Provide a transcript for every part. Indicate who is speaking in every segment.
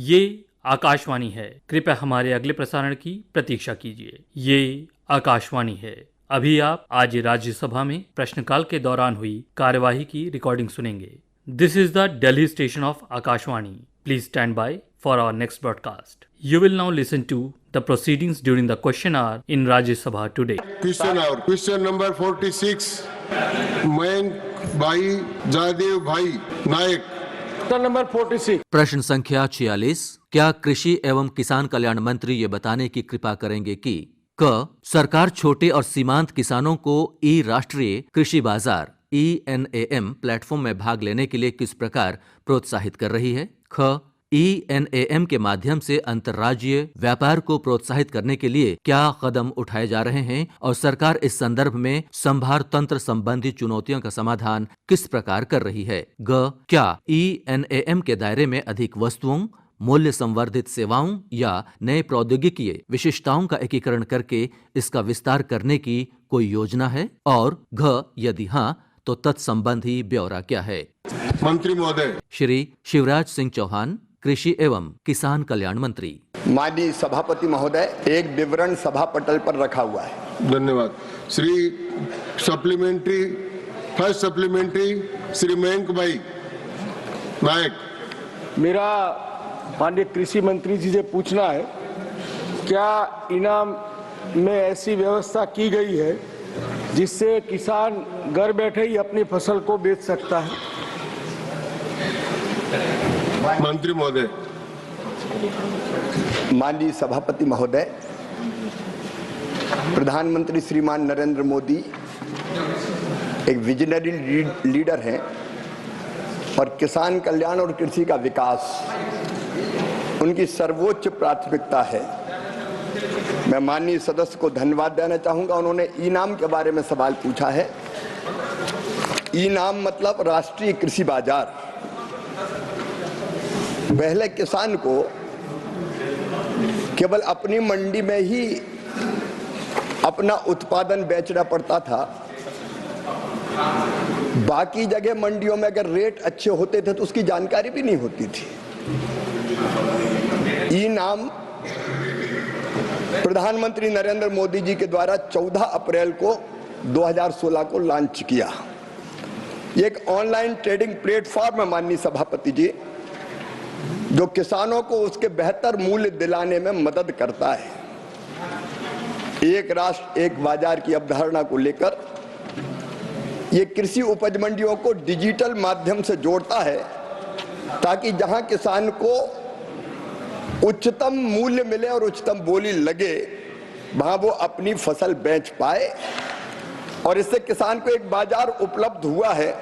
Speaker 1: ये आकाशवाणी है। कृपया हमारे अगले प्रसारण की प्रतीक्षा कीजिए। ये आकाशवाणी है। अभी आप आज राज्यसभा में प्रश्नकाल के दौरान हुई कार्यवाही की रिकॉर्डिंग सुनेंगे। This is the Delhi station of Akashvani. Please stand by for our next broadcast. You will now listen to the proceedings during the question hour in Rajya Sabha today.
Speaker 2: Question hour. Question number 46. Mayank भाई जयदेव भाई नायक।
Speaker 3: Number 46।
Speaker 4: प्रश्न संख्या 46। क्या कृषि एवं किसान कल्याण मंत्री ये बताने की कृपा करेंगे कि क सरकार छोटे और सीमांत किसानों को ई राष्ट्रीय कृषि बाजार ENAM प्लेटफॉर्म में भाग लेने के लिए किस प्रकार प्रोत्साहित कर रही है। ख ENAM के माध्यम से अंतर्राज्यीय व्यापार को प्रोत्साहित करने के लिए क्या कदम उठाए जा रहे हैं और सरकार इस संदर्भ में संभार तंत्र संबंधी चुनौतियों का समाधान किस प्रकार कर रही है। ग क्या ENAM के दायरे में अधिक वस्तुओं, मूल्य संवर्धित सेवाओं या नए प्रौद्योगिकी विशिष्टताओं का एकीकरण करके इसका विस्तार करने की कोई योजना है, और घ यदि हाँ तो तत्संबंधी ब्यौरा क्या है।
Speaker 2: मंत्री महोदय।
Speaker 4: श्री शिवराज सिंह चौहान, कृषि एवं किसान कल्याण मंत्री।
Speaker 3: माननीय सभापति महोदय, एक विवरण सभा पटल पर रखा हुआ है।
Speaker 2: धन्यवाद। Shri supplementary, first supplementary Shri Mayank भाई नायक।
Speaker 5: मेरा माननीय कृषि मंत्री जी से पूछना है, क्या इनाम में ऐसी व्यवस्था की गई है जिससे किसान घर बैठे ही अपनी फसल को बेच सकता है।
Speaker 2: मंत्री महोदय।
Speaker 3: माननीय सभापति महोदय, प्रधानमंत्री श्रीमान नरेंद्र मोदी एक विजनरी लीडर हैं और किसान कल्याण और कृषि का विकास उनकी सर्वोच्च प्राथमिकता है। मैं माननीय सदस्य को धन्यवाद देना चाहूंगा, उन्होंने इनाम के बारे में सवाल पूछा है। इनाम मतलब राष्ट्रीय कृषि बाजार। पहले किसान को केवल अपनी मंडी में ही अपना उत्पादन बेचना पड़ता था। बाकी जगह मंडियों में अगर रेट अच्छे होते थे तो उसकी जानकारी भी नहीं होती थी। इनाम प्रधानमंत्री नरेंद्र मोदी जी के द्वारा 14 अप्रैल को 2016 को लॉन्च किया। ये एक ऑनलाइन ट्रेडिंग प्लेटफॉर्म है माननीय सभापति जी, जो किसानों को उसके बेहतर मूल्य दिलाने में मदद करता है। एक राष्ट्र एक बाजार की अवधारणा को लेकर ये कृषि उपज मंडियों को डिजिटल माध्यम से जोड़ता है, ताकि जहां किसान को उच्चतम मूल्य मिले और उच्चतम बोली लगे, वहां वो अपनी फसल बेच पाए। और इससे किसान को एक बाजार उपलब्ध हुआ है।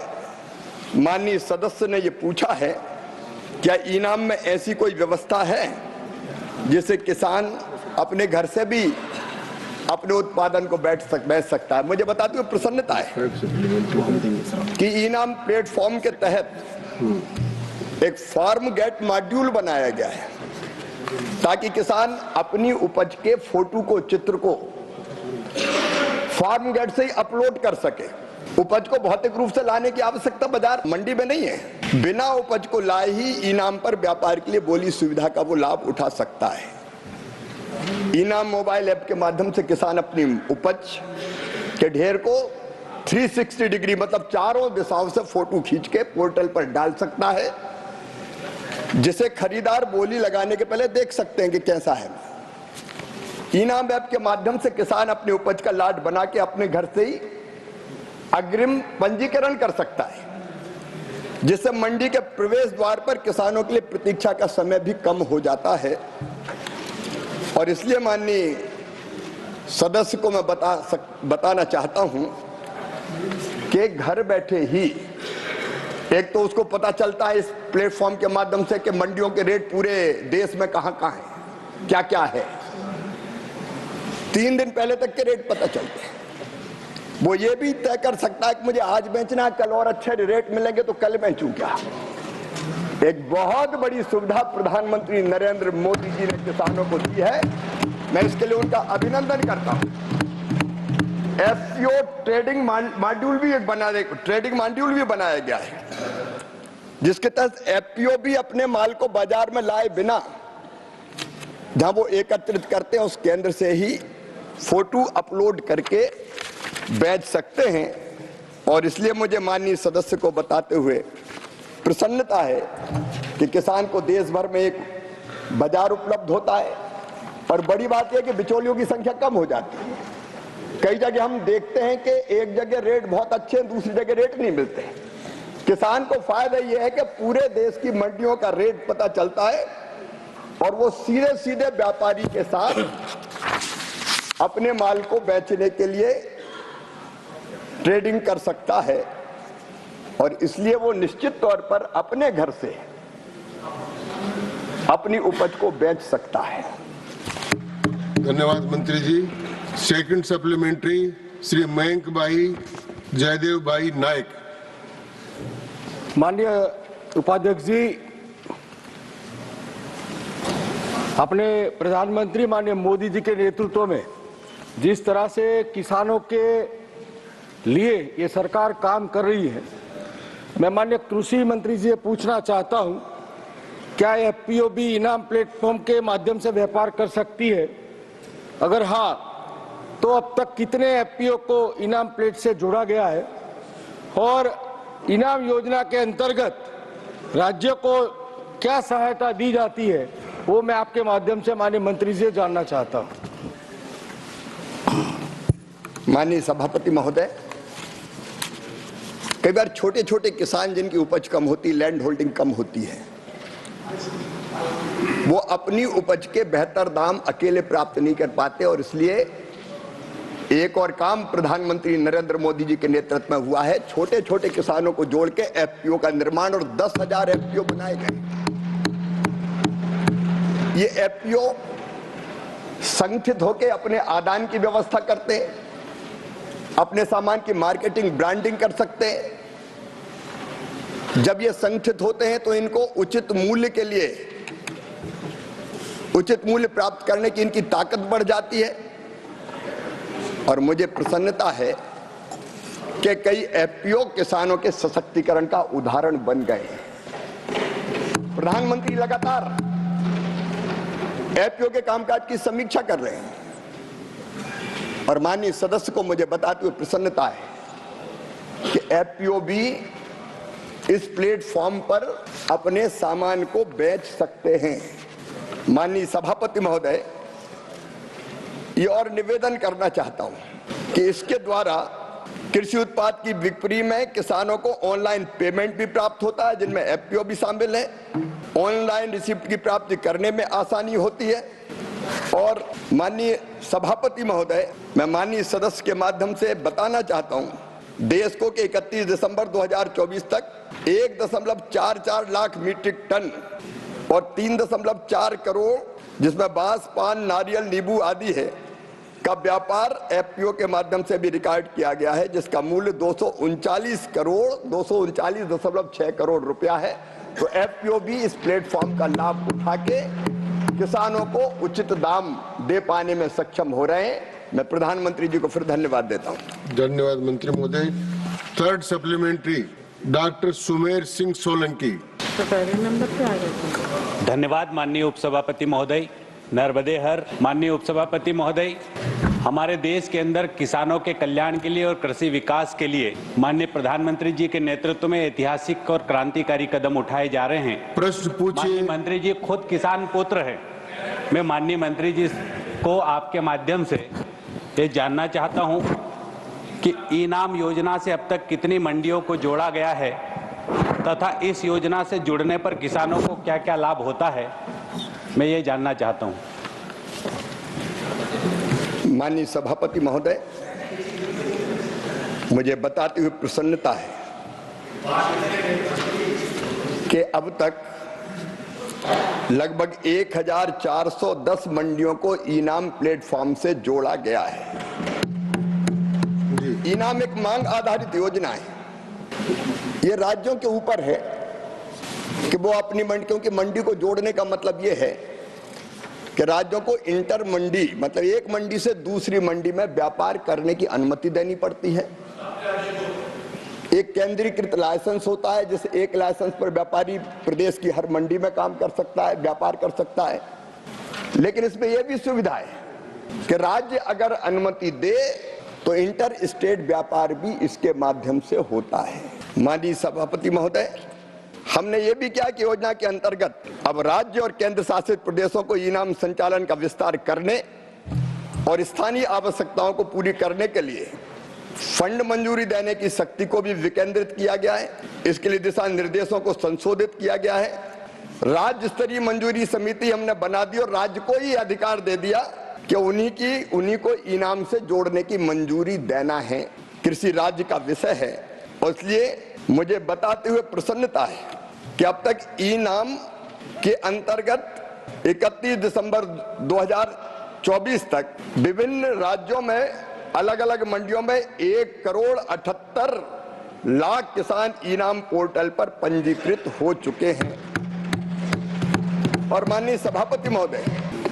Speaker 3: माननीय सदस्य ने ये पूछा है, क्या इनाम में ऐसी कोई व्यवस्था है जिससे किसान अपने घर से भी अपने उत्पादन को बेच सकता है। मुझे बताते हुए प्रसन्नता है कि इनाम प्लेटफॉर्म के तहत एक फार्म गेट मॉड्यूल बनाया गया है, ताकि किसान अपनी उपज के फोटो को, चित्र को फार्म गेट से ही अपलोड कर सके। उपज को भौतिक रूप से लाने की आवश्यकता बाजार मंडी में नहीं है। बिना उपज को लाए ही इनाम पर व्यापार के लिए बोली सुविधा का वो लाभ उठा सकता है। इनाम मोबाइल ऐप के माध्यम से किसान अपनी उपज के ढेर को 360 डिग्री मतलब चारों दिशाओं से फोटो खींच के पोर्टल पर डाल सकता है, जिसे खरीदार बोली लगाने के पहले देख सकते हैं कि कैसा है। इनाम ऐप के माध्यम से किसान अपनी उपज का लाट बना के अपने घर से ही अग्रिम पंजीकरण कर सकता है, जिससे मंडी के प्रवेश द्वार पर किसानों के लिए प्रतीक्षा का समय भी कम हो जाता है। और इसलिए माननीय सदस्य को मैं बताना चाहता हूं कि घर बैठे ही एक तो उसको पता चलता है इस प्लेटफॉर्म के माध्यम से कि मंडियों के रेट पूरे देश में कहां-कहां है, क्या-क्या है। 3 दिन पहले तक के रेट पता चलते हैं। वो ये भी तय कर सकता है कि मुझे आज बेचना है, कल और अच्छे रेट मिलेंगे तो कल बेचूं क्या। एक बहुत बड़ी सुविधा प्रधानमंत्री नरेंद्र मोदी जी ने किसानों को दी है। मैं इसके लिए उनका अभिनंदन करता हूं। एससीओ ट्रेडिंग मॉड्यूल भी बनाया गया है। जिसके तहत एफपीओ भी अपने माल को बाजार में लाए बिना जहां वो एकत्रित करते हैं उस केंद्र से ही फोटो अपलोड करके बेच सकते हैं। और इसलिए मुझे माननीय सदस्य को बताते हुए प्रसन्नता है कि किसान को देश भर में एक बाजार उपलब्ध होता है। और बड़ी बात यह कि बिचौलियों की संख्या कम हो जाती है। कई जगह हम देखते हैं कि एक जगह रेट बहुत अच्छे हैं, दूसरी जगह रेट नहीं मिलते। किसान को फायदा यह है कि पूरे देश की मंडियों का रेट पता चलता है और वो सीधे सीधे व्यापारी के साथ अपने माल को बेचने के लिए ट्रेडिंग कर सकता है। और इसलिए वो निश्चित तौर पर अपने घर से अपनी उपज को बेच सकता है।
Speaker 2: धन्यवाद मंत्री जी। सेकंड सप्लीमेंट्री श्री मयंक भाई जयदेव भाई नायक।
Speaker 5: माननीय उपाध्यक्ष जी, अपने प्रधानमंत्री माननीय मोदी जी के नेतृत्व में जिस तरह से किसानों के लिए ये सरकार काम कर रही है, मैं माननीय कृषि मंत्री जी से पूछना चाहता हूं, क्या एफपीओ भी इनाम प्लेटफॉर्म के माध्यम से व्यापार कर सकती है? अगर हाँ, तो अब तक कितने एफपीओ को इनाम प्लेट से जोड़ा गया है और इनाम योजना के अंतर्गत राज्य को क्या सहायता दी जाती है, वो मैं आपके माध्यम से माननीय मंत्री जी से जानना चाहता हूं।
Speaker 3: माननीय सभापति महोदय, कई बार छोटे छोटे किसान जिनकी उपज कम होती, लैंड होल्डिंग कम होती है, वो अपनी उपज के बेहतर दाम अकेले प्राप्त नहीं कर पाते। और इसलिए एक और काम प्रधानमंत्री नरेंद्र मोदी जी के नेतृत्व में हुआ है। छोटे छोटे किसानों को जोड़ के एफपीओ का निर्माण और 10,000 एफपीओ बनाए गए। ये एफपीओ संगठित होकर अपने आदान की व्यवस्था करते, अपने सामान की मार्केटिंग ब्रांडिंग कर सकते। जब ये संगठित होते हैं तो इनको उचित मूल्य के लिए उचित मूल्य प्राप्त करने की इनकी ताकत बढ़ जाती है। और मुझे प्रसन्नता है कि कई एफपीओ किसानों के सशक्तिकरण का उदाहरण बन गए हैं। प्रधानमंत्री लगातार एफपीओ के कामकाज की समीक्षा कर रहे हैं और माननीय सदस्य को मुझे बताते हुए प्रसन्नता है कि एफपीओ भी इस प्लेटफॉर्म पर अपने सामान को बेच सकते हैं। माननीय सभापति महोदय, ये और निवेदन करना चाहता हूं कि इसके द्वारा कृषि उत्पाद की बिक्री में किसानों को ऑनलाइन पेमेंट भी प्राप्त होता है, जिनमें एफपीओ भी शामिल है। ऑनलाइन रिसिप्ट की प्राप्ति करने में आसानी होती है। और माननीय सभापति महोदय, मैं माननीय सदस्य के माध्यम से बताना चाहता हूं, देश को कि 31 दिसंबर 2024 तक 1.44 लाख मीट्रिक टन और 3.4 करोड़, जिसमें बांस, पान, नारियल, नींबू आदि है, का व्यापार एफपीओ के माध्यम से भी रिकॉर्ड किया गया है, जिसका मूल्य 239.6 करोड़ रुपया है। तो एफपीओ भी इस प्लेटफॉर्म का लाभ उठा के किसानों को उचित दाम दे पाने में सक्षम हो रहे हैं। मैं प्रधानमंत्री जी को फिर धन्यवाद देता हूं।
Speaker 2: धन्यवाद मंत्री महोदय। Third supplementary doctor Sumer Singh Solanki.
Speaker 6: तो पहले नंबर पे आ गए।
Speaker 7: धन्यवाद माननीय उपसभापति महोदय। नर्मदे हर। माननीय उपसभापति महोदय, हमारे देश के अंदर किसानों के कल्याण के लिए और कृषि विकास के लिए माननीय प्रधानमंत्री जी के नेतृत्व में ऐतिहासिक और क्रांतिकारी कदम उठाए जा रहे हैं।
Speaker 2: प्रश्न पूछिए।
Speaker 7: माननीय मंत्री जी खुद किसान पुत्र हैं। मैं माननीय मंत्री जी को आपके माध्यम से ये जानना चाहता हूं कि इनाम योजना से अब तक कितनी मंडियों को जोड़ा गया है तथा इस योजना से जुड़ने पर किसानों को क्या क्या लाभ होता है, मैं ये जानना चाहता हूं।
Speaker 3: माननीय सभापति महोदय, मुझे बताते हुए प्रसन्नता है कि अब तक लगभग 1410 मंडियों को इनाम प्लेटफॉर्म से जोड़ा गया है। इनाम एक मांग आधारित योजना है। ये राज्यों के ऊपर है कि वो अपनी मंडी, क्योंकि मंडी को जोड़ने का मतलब ये है कि राज्यों को इंटर मंडी, मतलब एक मंडी से दूसरी मंडी में व्यापार करने की अनुमति देनी पड़ती है। एक केंद्रीकृत लाइसेंस होता है, जिस एक लाइसेंस पर व्यापारी प्रदेश की हर मंडी में काम कर सकता है, व्यापार कर सकता है। लेकिन इसमें यह भी सुविधा है कि राज्य अगर अनुमति दे तो इंटर स्टेट व्यापार भी इसके माध्यम से होता है। माननीय सभापति महोदय, हमने ये भी किया कि योजना के अंतर्गत अब राज्य और केंद्र शासित प्रदेशों को इनाम संचालन का विस्तार करने और स्थानीय आवश्यकताओं को पूरी करने के लिए फंड मंजूरी देने की शक्ति को भी विकेंद्रित किया गया है। इसके लिए दिशा निर्देशों को संशोधित किया गया है। राज्य स्तरीय मंजूरी समिति हमने बना दी और राज्य को ही अधिकार दे दिया कि उन्हीं को इनाम से जोड़ने की मंजूरी देना है। कृषि राज्य का विषय है और इसलिए मुझे बताते हुए प्रसन्नता है कि अब तक इनाम के अंतर्गत 31 दिसंबर 2024 तक विभिन्न राज्यों में अलग अलग मंडियों में 1,78,00,000 किसान इनाम पोर्टल पर पंजीकृत हो चुके हैं। और माननीय सभापति महोदय,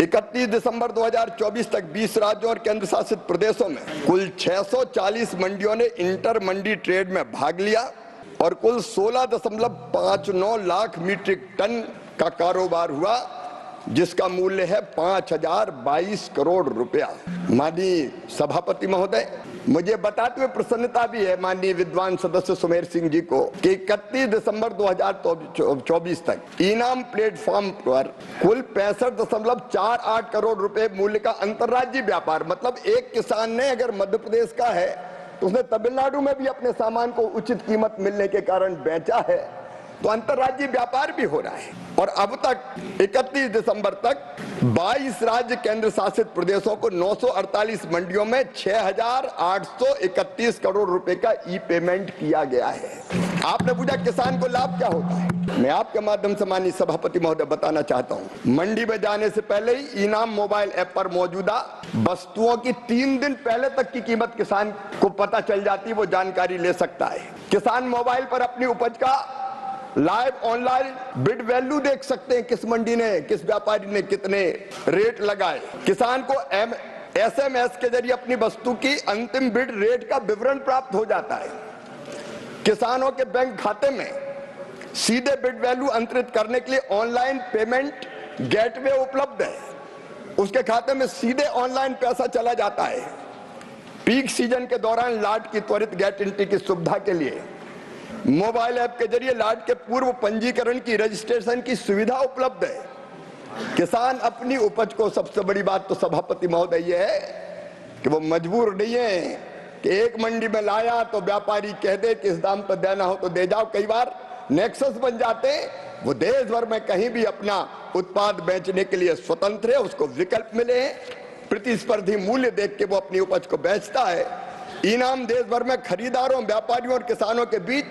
Speaker 3: 31 दिसंबर 2024 तक 20 राज्यों और केंद्र शासित प्रदेशों में कुल 640 मंडियों ने इंटर मंडी ट्रेड में भाग लिया और कुल 16.59 लाख मीट्रिक टन का कारोबार हुआ, जिसका मूल्य है 5,022 करोड़ रुपया। माननीय सभापति महोदय, मुझे बताते हुए प्रसन्नता भी है माननीय विद्वान सदस्य सुमेर सिंह जी को कि 31 दिसंबर 2024 तक इनाम प्लेटफॉर्म पर कुल 65.48 करोड़ रुपए मूल्य का अंतर्राज्यीय व्यापार, मतलब एक किसान ने अगर मध्य प्रदेश का है तो उसने तमिलनाडु में भी अपने सामान को उचित कीमत मिलने के कारण बेचा है, तो अंतर्राज्यीय व्यापार भी हो रहा है। और अब तक 31 दिसंबर तक 22 राज्य केंद्र शासित प्रदेशों को 948 मंडियों में 6,831 करोड़ रुपए का ई पेमेंट किया गया है। आपने पूछा किसान को लाभ क्या होता है, मैं आपके माध्यम से माननीय सभापति महोदय बताना चाहता हूं। मंडी में जाने से पहले ही इनाम मोबाइल ऐप पर मौजूदा वस्तुओं की 3 दिन पहले तक की कीमत किसान को पता चल जाती है, वो जानकारी ले सकता है। किसान मोबाइल पर अपनी उपज का लाइव ऑनलाइन बिड वैल्यू देख सकते हैं, किस मंडी ने, किस व्यापारी ने कितने रेट लगाए। किसान को SMS के जरिए अपनी वस्तु की अंतिम बिड रेट का विवरण प्राप्त हो जाता है। किसानों के बैंक खाते में सीधे बिड वैल्यू अंतरित करने के लिए ऑनलाइन पेमेंट गेटवे उपलब्ध है, उसके खाते में सीधे ऑनलाइन पैसा चला जाता है। पीक सीजन के दौरान लाट की त्वरित गेट एंट्री की सुविधा के लिए मोबाइल ऐप के जरिए लाट के पूर्व पंजीकरण की रजिस्ट्रेशन की सुविधा उपलब्ध है। किसान अपनी उपज को, सबसे बड़ी बात तो सभापति महोदय ये है कि वो मजबूर नहीं है कि एक मंडी में लाया तो व्यापारी कह दे कि इस दाम पर देना हो तो दे जाओ। कई बार नेक्सस बन जाते हैं, वो देश भर में कहीं भी अपना उत्पाद बेचने के लिए स्वतंत्र है, उसको विकल्प मिले हैं, प्रतिस्पर्धी मूल्य देख के वो अपनी उपज को बेचता है। इनाम देश भर में खरीदारों, व्यापारियों और किसानों के बीच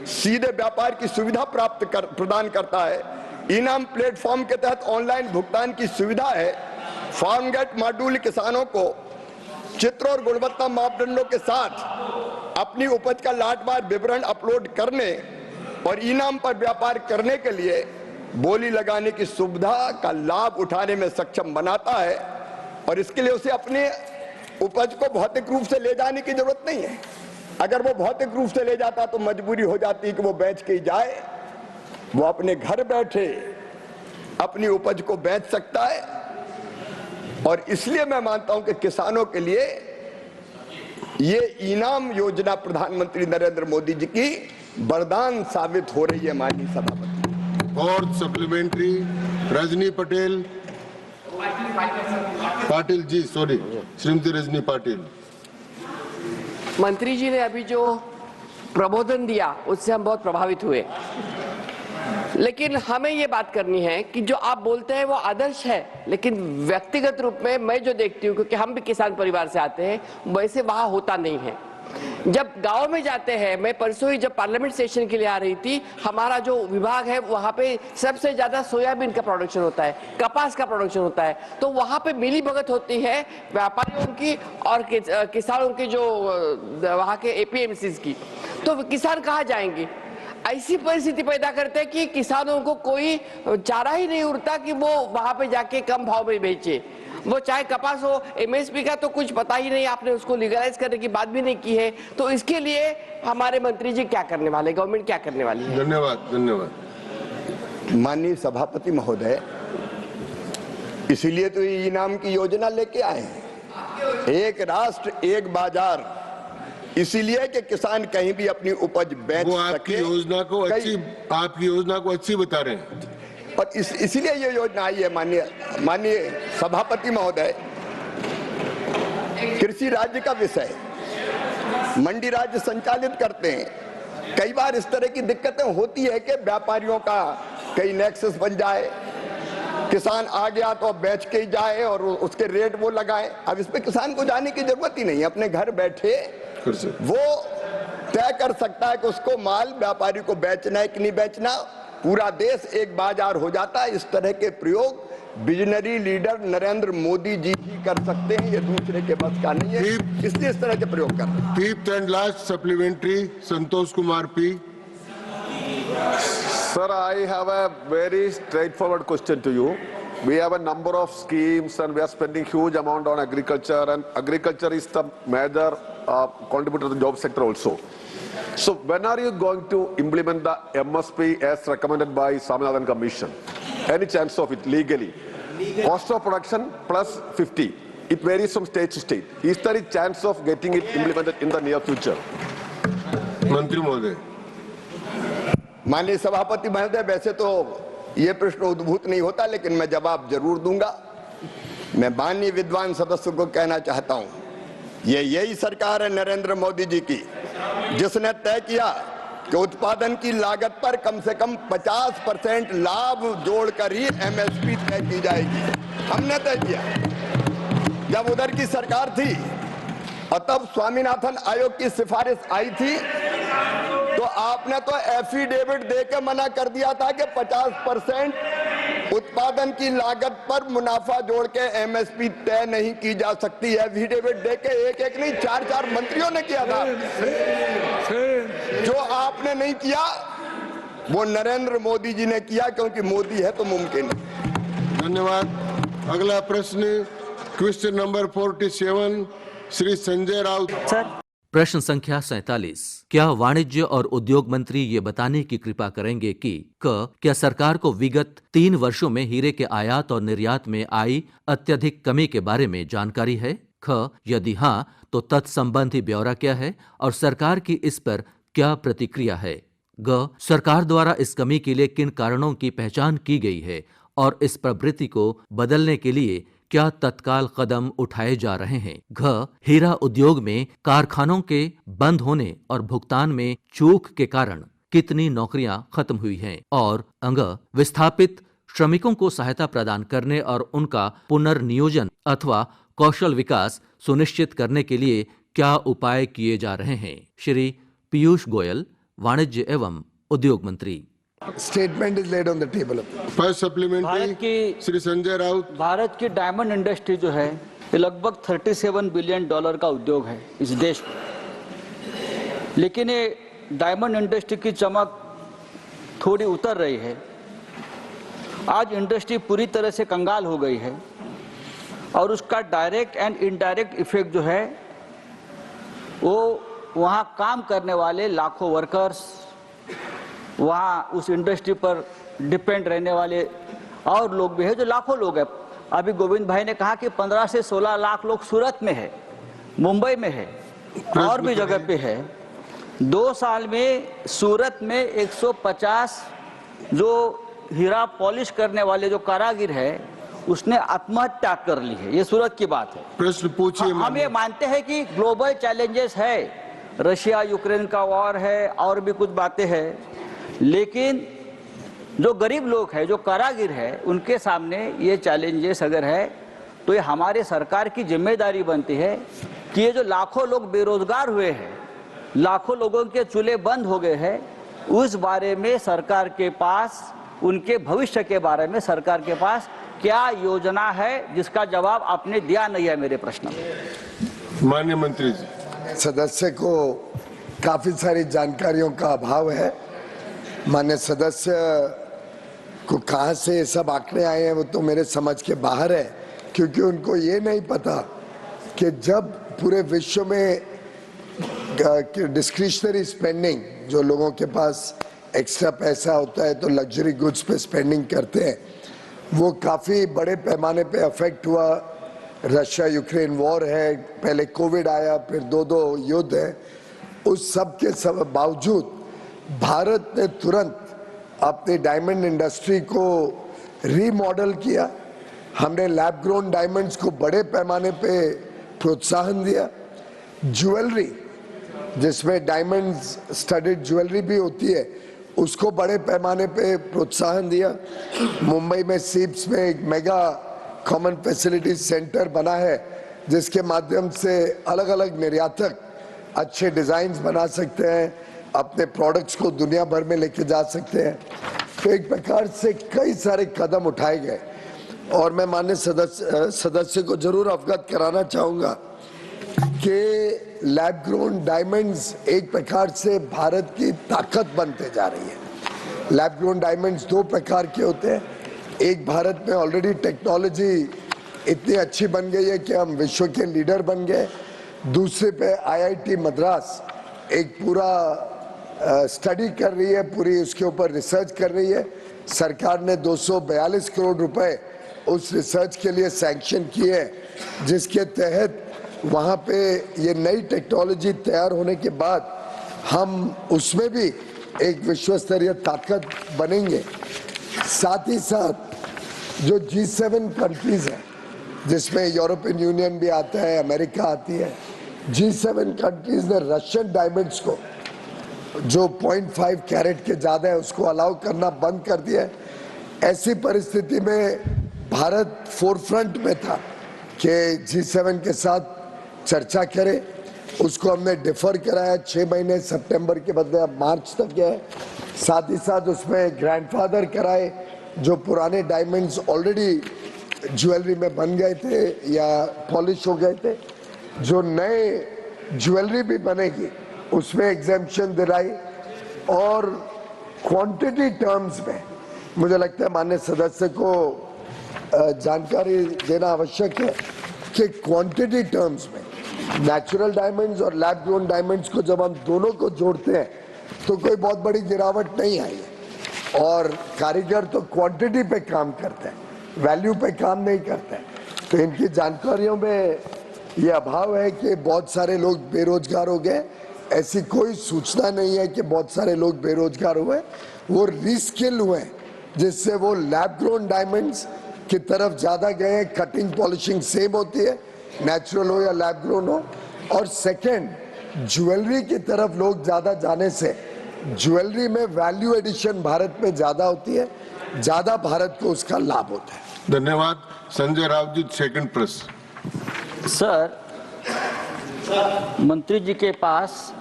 Speaker 3: सीधे व्यापार की सुविधा प्रदान करता है। इनाम प्लेटफॉर्म के तहत ऑनलाइन भुगतान की सुविधा है। फार्म गेट मॉड्यूल किसानों को चित्र और गुणवत्ता मापदंडों के साथ अपनी उपज का लाटवार विवरण अपलोड करने और इनाम पर व्यापार करने के लिए बोली लगाने की सुविधा का लाभ उठाने में सक्षम बनाता है। और इसके लिए उसे अपने उपज को भौतिक रूप से ले जाने की जरूरत नहीं है। अगर वो भौतिक रूप से ले जाता तो मजबूरी हो जाती कि वो बेच के ही जाए। वो अपने घर बैठे अपनी उपज को बेच सकता है। और इसलिए मैं मानता हूं कि किसानों के लिए ये इनाम योजना प्रधानमंत्री नरेंद्र मोदी जी की वरदान साबित हो रही है। माननीय सभापति,
Speaker 2: और सप्लीमेंट्री रजनी पटेल पाटिल जी, सॉरी, श्रीमती रजनी पाटिल।
Speaker 8: मंत्री जी ने अभी जो प्रबोधन दिया उससे हम बहुत प्रभावित हुए, लेकिन हमें ये बात करनी है कि जो आप बोलते हैं वो आदर्श है, लेकिन व्यक्तिगत रूप में मैं जो देखती हूँ, क्योंकि हम भी किसान परिवार से आते हैं, वैसे वहाँ होता नहीं है। जब गांव में जाते हैं, मैं परसों ही जब पार्लियामेंट सेशन के लिए आ रही थी, हमारा जो विभाग है वहाँ पे सबसे ज्यादा सोयाबीन का प्रोडक्शन होता है, कपास का प्रोडक्शन होता है। तो वहाँ पे मिली भगत होती है व्यापारियों की और किसानों की, जो वहाँ के APMCs की। तो किसान कहाँ जाएंगे? ऐसी परिस्थिति पैदा करते हैं कि किसानों को कोई चारा ही नहीं उड़ता कि वो वहाँ पे जाके कम भाव में बेचे। वो चाहे कपास हो, एमएसपी का तो कुछ पता ही नहीं, आपने उसको लीगलाइज करने की बात भी नहीं की है। तो इसके लिए हमारे मंत्री जी क्या करने वाले, गवर्नमेंट क्या करने वाली है?
Speaker 2: धन्यवाद, धन्यवाद।
Speaker 3: माननीय सभापति महोदय, इसीलिए तो ये इनाम की योजना लेके आए हैं, एक राष्ट्र एक बाजार, इसीलिए कि किसान कहीं भी अपनी उपज बेच
Speaker 2: वो आपकी योजना को अच्छी बता रहे हैं।
Speaker 3: और इसीलिए ये योजना आई है। माननीय सभापति महोदय, कृषि राज्य का विषय, मंडी राज्य संचालित करते हैं। कई बार इस तरह की दिक्कतें होती है कि व्यापारियों का कई नेक्सस बन जाए, किसान आ गया तो अब बेच के ही जाए और उसके रेट वो लगाए। अब इस पे किसान को जाने की जरूरत ही नहीं है, अपने घर बैठे वो तय कर सकता है कि उसको माल व्यापारी को बेचना है कि नहीं बेचना। पूरा देश एक बाजार हो जाता है। इस तरह के प्रयोग विजनरी लीडर नरेंद्र मोदी जी ही कर सकते हैं, ये दूसरे के बस का नहीं है, इसलिए इस तरह के प्रयोग कर रहे हैं।
Speaker 2: Fifth and last supplementary, Santosh Kumar P.
Speaker 9: Sir, I have a very straightforward question to you. We have a number of schemes and we are spending huge amount on agriculture, and agriculture is the major contributor to the job sector also. So when are you going to implement the MSP as recommended by Swaminathan Commission? Any chance of it legally? Cost of production plus 50. It varies from state to state. Is there a chance of getting it implemented in the near future?
Speaker 2: मंत्री महोदय।
Speaker 3: माननीय सभापति महोदय, वैसे तो ये प्रश्न उद्भूत नहीं होता, लेकिन मैं जवाब जरूर दूंगा। मैं माननीय विद्वान सदस्य को कहना चाहता हूं, ये यही सरकार है नरेंद्र मोदी जी की जिसने तय किया कि उत्पादन की लागत पर कम से कम 50% लाभ जोड़कर ही एमएसपी तय की जाएगी। हमने तय किया। जब उधर की सरकार थी और तब स्वामीनाथन आयोग की सिफारिश आई थी, तो आपने तो एफिडेविट देकर मना कर दिया था कि 50% उत्पादन की लागत पर मुनाफा जोड़ के एमएसपी तय नहीं की जा सकती। एफिडेविट देके एक नहीं 4 मंत्रियों ने किया था। जो आपने नहीं किया वो नरेंद्र मोदी जी ने किया, क्योंकि मोदी है तो मुमकिन है।
Speaker 2: धन्यवाद। अगला प्रश्न क्वेश्चन नंबर 47, श्री संजय राउत।
Speaker 4: प्रश्न संख्या 47। क्या वाणिज्य और उद्योग मंत्री ये बताने की कृपा करेंगे कि क्या सरकार को विगत 3 वर्षों में हीरे के आयात और निर्यात में आई अत्यधिक कमी के बारे में जानकारी है? यदि हाँ, तो तत्संबंधी ब्यौरा क्या है और सरकार की इस पर क्या प्रतिक्रिया है? सरकार द्वारा इस कमी के लिए किन कारणों की पहचान की गई है और इस प्रवृत्ति को बदलने के लिए क्या तत्काल कदम उठाए जा रहे हैं? हीरा उद्योग में कारखानों के बंद होने और भुगतान में चूक के कारण कितनी नौकरियां खत्म हुई हैं? और विस्थापित श्रमिकों को सहायता प्रदान करने और उनका पुनर्नियोजन अथवा कौशल विकास सुनिश्चित करने के लिए क्या उपाय किए जा रहे हैं? श्री पीयूष गोयल, वाणिज्य एवं उद्योग मंत्री।
Speaker 10: Statement is laid on the table.
Speaker 2: First supplementary, Shri Sanjay Raut.
Speaker 11: Bharat की डायमंड इंडस्ट्री जो है ये लगभग $37 बिलियन का उद्योग है इस देश में, लेकिन ये डायमंड इंडस्ट्री की चमक थोड़ी उतर रही है। आज इंडस्ट्री पूरी तरह से कंगाल हो गई है और उसका डायरेक्ट एंड इनडायरेक्ट इफेक्ट जो है वो वहाँ काम करने वाले लाखों वर्कर्स, वहाँ उस इंडस्ट्री पर डिपेंड रहने वाले और लोग भी है जो लाखों लोग हैं। अभी गोविंद भाई ने कहा कि 15 से 16 लाख लोग सूरत में है, मुंबई में है और भी जगह पे है। 2 साल में सूरत में 150 जो हीरा पॉलिश करने वाले जो कारागिर है उसने आत्महत्या कर ली है। ये सूरत की बात है।
Speaker 2: प्रश्न पूछिए।
Speaker 11: हम ये मानते हैं कि ग्लोबल चैलेंजेस है, रशिया यूक्रेन का वॉर है और भी कुछ बातें हैं, लेकिन जो गरीब लोग हैं, जो कारागिर है, उनके सामने ये चैलेंजेस अगर है तो ये हमारे सरकार की जिम्मेदारी बनती है कि ये जो लाखों लोग बेरोजगार हुए हैं, लाखों लोगों के चूल्हे बंद हो गए हैं, उस बारे में सरकार के पास, उनके भविष्य के बारे में सरकार के पास क्या योजना है, जिसका जवाब आपने दिया नहीं है मेरे प्रश्न में।
Speaker 2: माननीय मंत्री जी।
Speaker 10: सदस्य को काफी सारी जानकारियों का अभाव है। माननीय सदस्य को कहां से ये सब आंकड़े आए हैं वो तो मेरे समझ के बाहर है, क्योंकि उनको ये नहीं पता कि जब पूरे विश्व में डिस्क्रिशनरी स्पेंडिंग, जो लोगों के पास एक्स्ट्रा पैसा होता है तो लग्जरी गुड्स पे स्पेंडिंग करते हैं, वो काफ़ी बड़े पैमाने पे अफेक्ट हुआ। रशिया यूक्रेन वॉर है, पहले कोविड आया, फिर दो युद्ध है। उस सब के सब बावजूद भारत ने तुरंत अपनी डायमंड इंडस्ट्री को रीमॉडल किया। हमने लैब ग्रोन डायमंड्स को बड़े पैमाने पे प्रोत्साहन दिया। ज्वेलरी, जिसमें डायमंड्स स्टडेड ज्वेलरी भी होती है, उसको बड़े पैमाने पे प्रोत्साहन दिया। मुंबई में सीप्स में एक मेगा कॉमन फैसिलिटी सेंटर बना है, जिसके माध्यम से अलग अलग निर्यातक अच्छे डिज़ाइंस बना सकते हैं, अपने प्रोडक्ट्स को दुनिया भर में लेके जा सकते हैं। तो एक प्रकार से कई सारे कदम उठाए गए और मैं माननीय सदस्य को जरूर अवगत कराना चाहूँगा कि लैब ग्रोन डायमंड्स एक प्रकार से भारत की ताकत बनते जा रही है। लैब ग्रोन डायमंड्स दो प्रकार के होते हैं। एक, भारत में ऑलरेडी टेक्नोलॉजी इतनी अच्छी बन गई है कि हम विश्व के लीडर बन गए। दूसरे पे IIT मद्रास एक पूरा स्टडी कर रही है, पूरी उसके ऊपर रिसर्च कर रही है। सरकार ने 242 करोड़ रुपए उस रिसर्च के लिए सैंक्शन किए हैं, जिसके तहत वहाँ पे ये नई टेक्नोलॉजी तैयार होने के बाद हम उसमें भी एक विश्व स्तरीय ताकत बनेंगे। साथ ही साथ जो G7 कंट्रीज हैं, जिसमें यूरोपियन यूनियन भी आता है, अमेरिका आती है, G7 कंट्रीज ने रशियन डायमंड्स को जो 0.5 कैरेट के ज़्यादा है उसको अलाउ करना बंद कर दिया है। ऐसी परिस्थिति में भारत फोरफ्रंट में था कि G7 के साथ चर्चा करें। उसको हमने डिफर कराया 6 महीने, सितंबर के बदले अब मार्च तक है। साथ ही साथ उसमें ग्रैंडफादर कराए जो पुराने डायमंड्स ऑलरेडी ज्वेलरी में बन गए थे या पॉलिश हो गए थे। जो नए ज्वेलरी भी बनेगी उसमें एग्जेम्पशन दिलाई। और क्वांटिटी टर्म्स में मुझे लगता है माननीय सदस्य को जानकारी देना आवश्यक है कि क्वांटिटी टर्म्स में नेचुरल डायमंड्स और लैब ग्रोन डायमंड्स को जब हम दोनों को जोड़ते हैं तो कोई बहुत बड़ी गिरावट नहीं आई है। और कारीगर तो क्वांटिटी पे काम करते हैं, वैल्यू पे काम नहीं करते हैं। तो इनकी जानकारियों में ये अभाव है कि बहुत सारे लोग बेरोजगार हो गए। ऐसी कोई सूचना नहीं है कि बहुत सारे लोग बेरोजगार हुए, वो रीस्किल हुए जिससे वो लैब ग्रोन डायमंड्स की तरफ ज़्यादा गए। कटिंग पॉलिशिंग सेम होती है, नेचुरल हो या लैब ग्रोन हो। और सेकेंड, ज्वेलरी की तरफ लोग ज़्यादा जाने से ज्वेलरी में वैल्यू एडिशन भारत में ज़्यादा होती है, ज़्यादा भारत को उसका लाभ होता है।
Speaker 2: धन्यवाद। Sanjay Raoji, second press.
Speaker 11: Sir, मंत्री जी के पास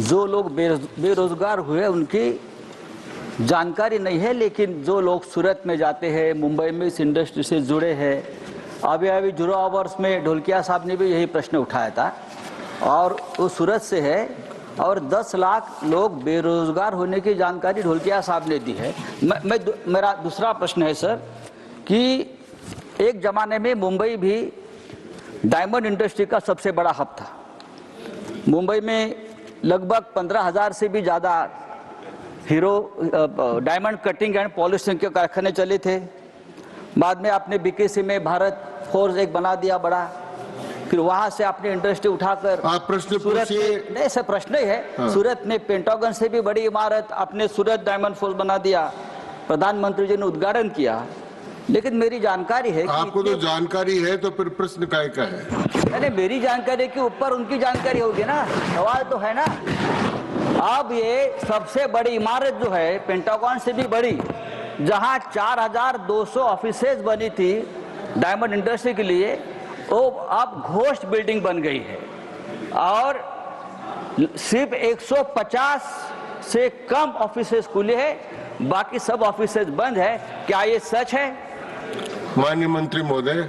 Speaker 11: जो लोग बेरोजगार हुए उनकी जानकारी नहीं है, लेकिन जो लोग सूरत में जाते हैं, मुंबई में इस इंडस्ट्री से जुड़े हैं, अभी जुड़ा आवर्स में ढोलकिया साहब ने भी यही प्रश्न उठाया था और वो सूरत से है और 10 लाख लोग बेरोजगार होने की जानकारी ढोलकिया साहब ने दी है। मेरा दूसरा प्रश्न है सर कि एक ज़माने में मुंबई भी डायमंड इंडस्ट्री का सबसे बड़ा हब था। मुंबई में लगभग 15,000 से भी ज़्यादा hero diamond cutting and polishing के कारखाने चले थे। बाद में आपने BKC में भारत फोर्स एक बना दिया बड़ा, फिर वहां से आपने इंडस्ट्री उठाकर सूरत में, नहीं सर प्रश्न ही है, हाँ। सूरत में पेंटागन से भी बड़ी इमारत आपने सूरत डायमंड फोर्स बना दिया, प्रधानमंत्री जी ने उद्घाटन किया। लेकिन मेरी जानकारी है कि
Speaker 2: आपको तो जानकारी है तो फिर प्रश्न काय का है?
Speaker 11: नहीं, मेरी जानकारी के ऊपर उनकी जानकारी होगी ना, सवाल तो है ना। अब ये सबसे बड़ी इमारत जो है पेंटागन से भी बड़ी, जहां 4,200 ऑफिसेज बनी थी डायमंड इंडस्ट्री के लिए, वो अब घोस्ट बिल्डिंग बन गई है और सिर्फ 150 से कम ऑफिसेज खुले हैं, बाकी सब ऑफिसेज बंद है। क्या ये सच है?
Speaker 2: माननीय मंत्री महोदय,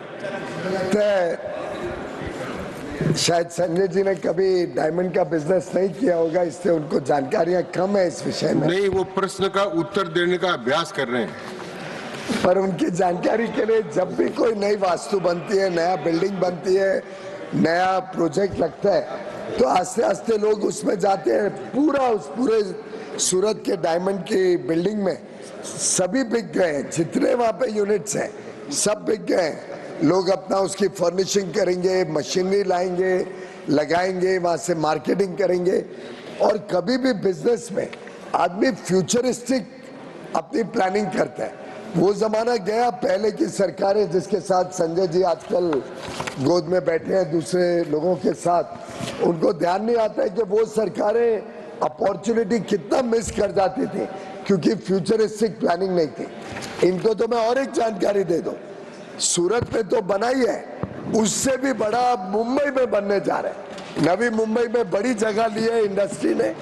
Speaker 10: शायद संजय जी ने कभी डायमंड का बिजनेस नहीं किया होगा, इसलिए उनको जानकारियां कम है इस विषय में।
Speaker 2: नहीं, वो प्रश्न का उत्तर देने का अभ्यास कर रहे हैं।
Speaker 10: पर उनकी जानकारी के लिए जब भी कोई नई वास्तु बनती है, नया बिल्डिंग बनती है, नया प्रोजेक्ट लगता है, तो आस्ते आस्ते लोग उसमें जाते हैं। पूरे सूरत के डायमंड की बिल्डिंग में सभी बिक गए हैं, जितने वहाँ पे यूनिट्स हैं सब बिक गए हैं। लोग अपना उसकी फर्निशिंग करेंगे, मशीनरी लाएंगे, लगाएंगे, वहाँ से मार्केटिंग करेंगे। और कभी भी बिजनेस में आदमी फ्यूचरिस्टिक अपनी प्लानिंग करता है। वो जमाना गया पहले की सरकारें, जिसके साथ संजय जी आजकल गोद में बैठे हैं दूसरे लोगों के साथ, उनको ध्यान नहीं आता है कि वो सरकारें अपॉर्चुनिटी कितना मिस कर जाती थी क्योंकि फ्यूचरिस्टिक प्लानिंग नहीं थी। इनको तो मैं और एक जानकारी दे दूं, सूरत में तो बना ही है, उससे भी बड़ा मुंबई में बनने जा रहा है। नवी मुंबई में बड़ी जगह ली है इंडस्ट्री ने,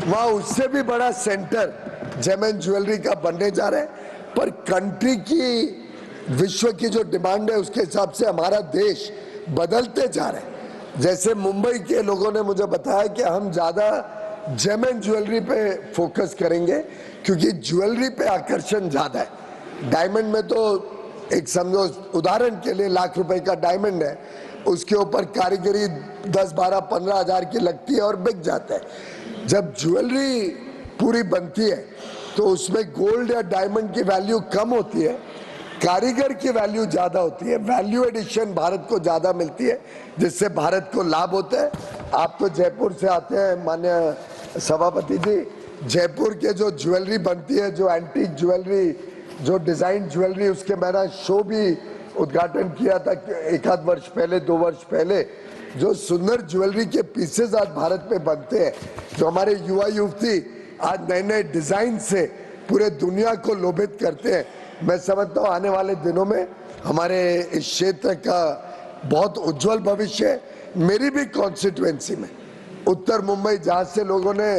Speaker 10: वहाँ उससे भी बड़ा सेंटर जेम एंड ज्वेलरी का बनने जा रहा है। पर कंट्री की, विश्व की जो डिमांड है उसके हिसाब से हमारा देश बदलते जा रहा है। जैसे मुंबई के लोगों ने मुझे बताया कि हम ज़्यादा जेम एंड ज्वेलरी पे फोकस करेंगे क्योंकि ज्वेलरी पे आकर्षण ज़्यादा है। डायमंड में तो एक समझो उदाहरण के लिए लाख रुपए का डायमंड है, उसके ऊपर कारीगरी 10, 12, 15 हज़ार की लगती है और बिक जाता है। जब ज्वेलरी पूरी बनती है तो उसमें गोल्ड या डायमंड की वैल्यू कम होती है, कारीगर की वैल्यू ज़्यादा होती है, वैल्यू एडिशन भारत को ज़्यादा मिलती है, जिससे भारत को लाभ होता है। आप तो जयपुर से आते हैं माननीय सभापति जी, जयपुर के जो ज्वेलरी बनती है, जो एंटीक ज्वेलरी, जो डिज़ाइन ज्वेलरी, उसके मैंने शो भी उद्घाटन किया था एक आध वर्ष पहले, 2 वर्ष पहले। जो सुंदर ज्वेलरी के पीसेज आज भारत में बनते हैं, जो हमारे युवा युवती आज नए नए डिज़ाइन से पूरे दुनिया को लोभित करते हैं। मैं समझता हूँ आने वाले दिनों में हमारे इस क्षेत्र का बहुत उज्जवल भविष्य है। मेरी भी कॉन्स्टिट्यूएंसी में उत्तर मुंबई, जहाँ से लोगों ने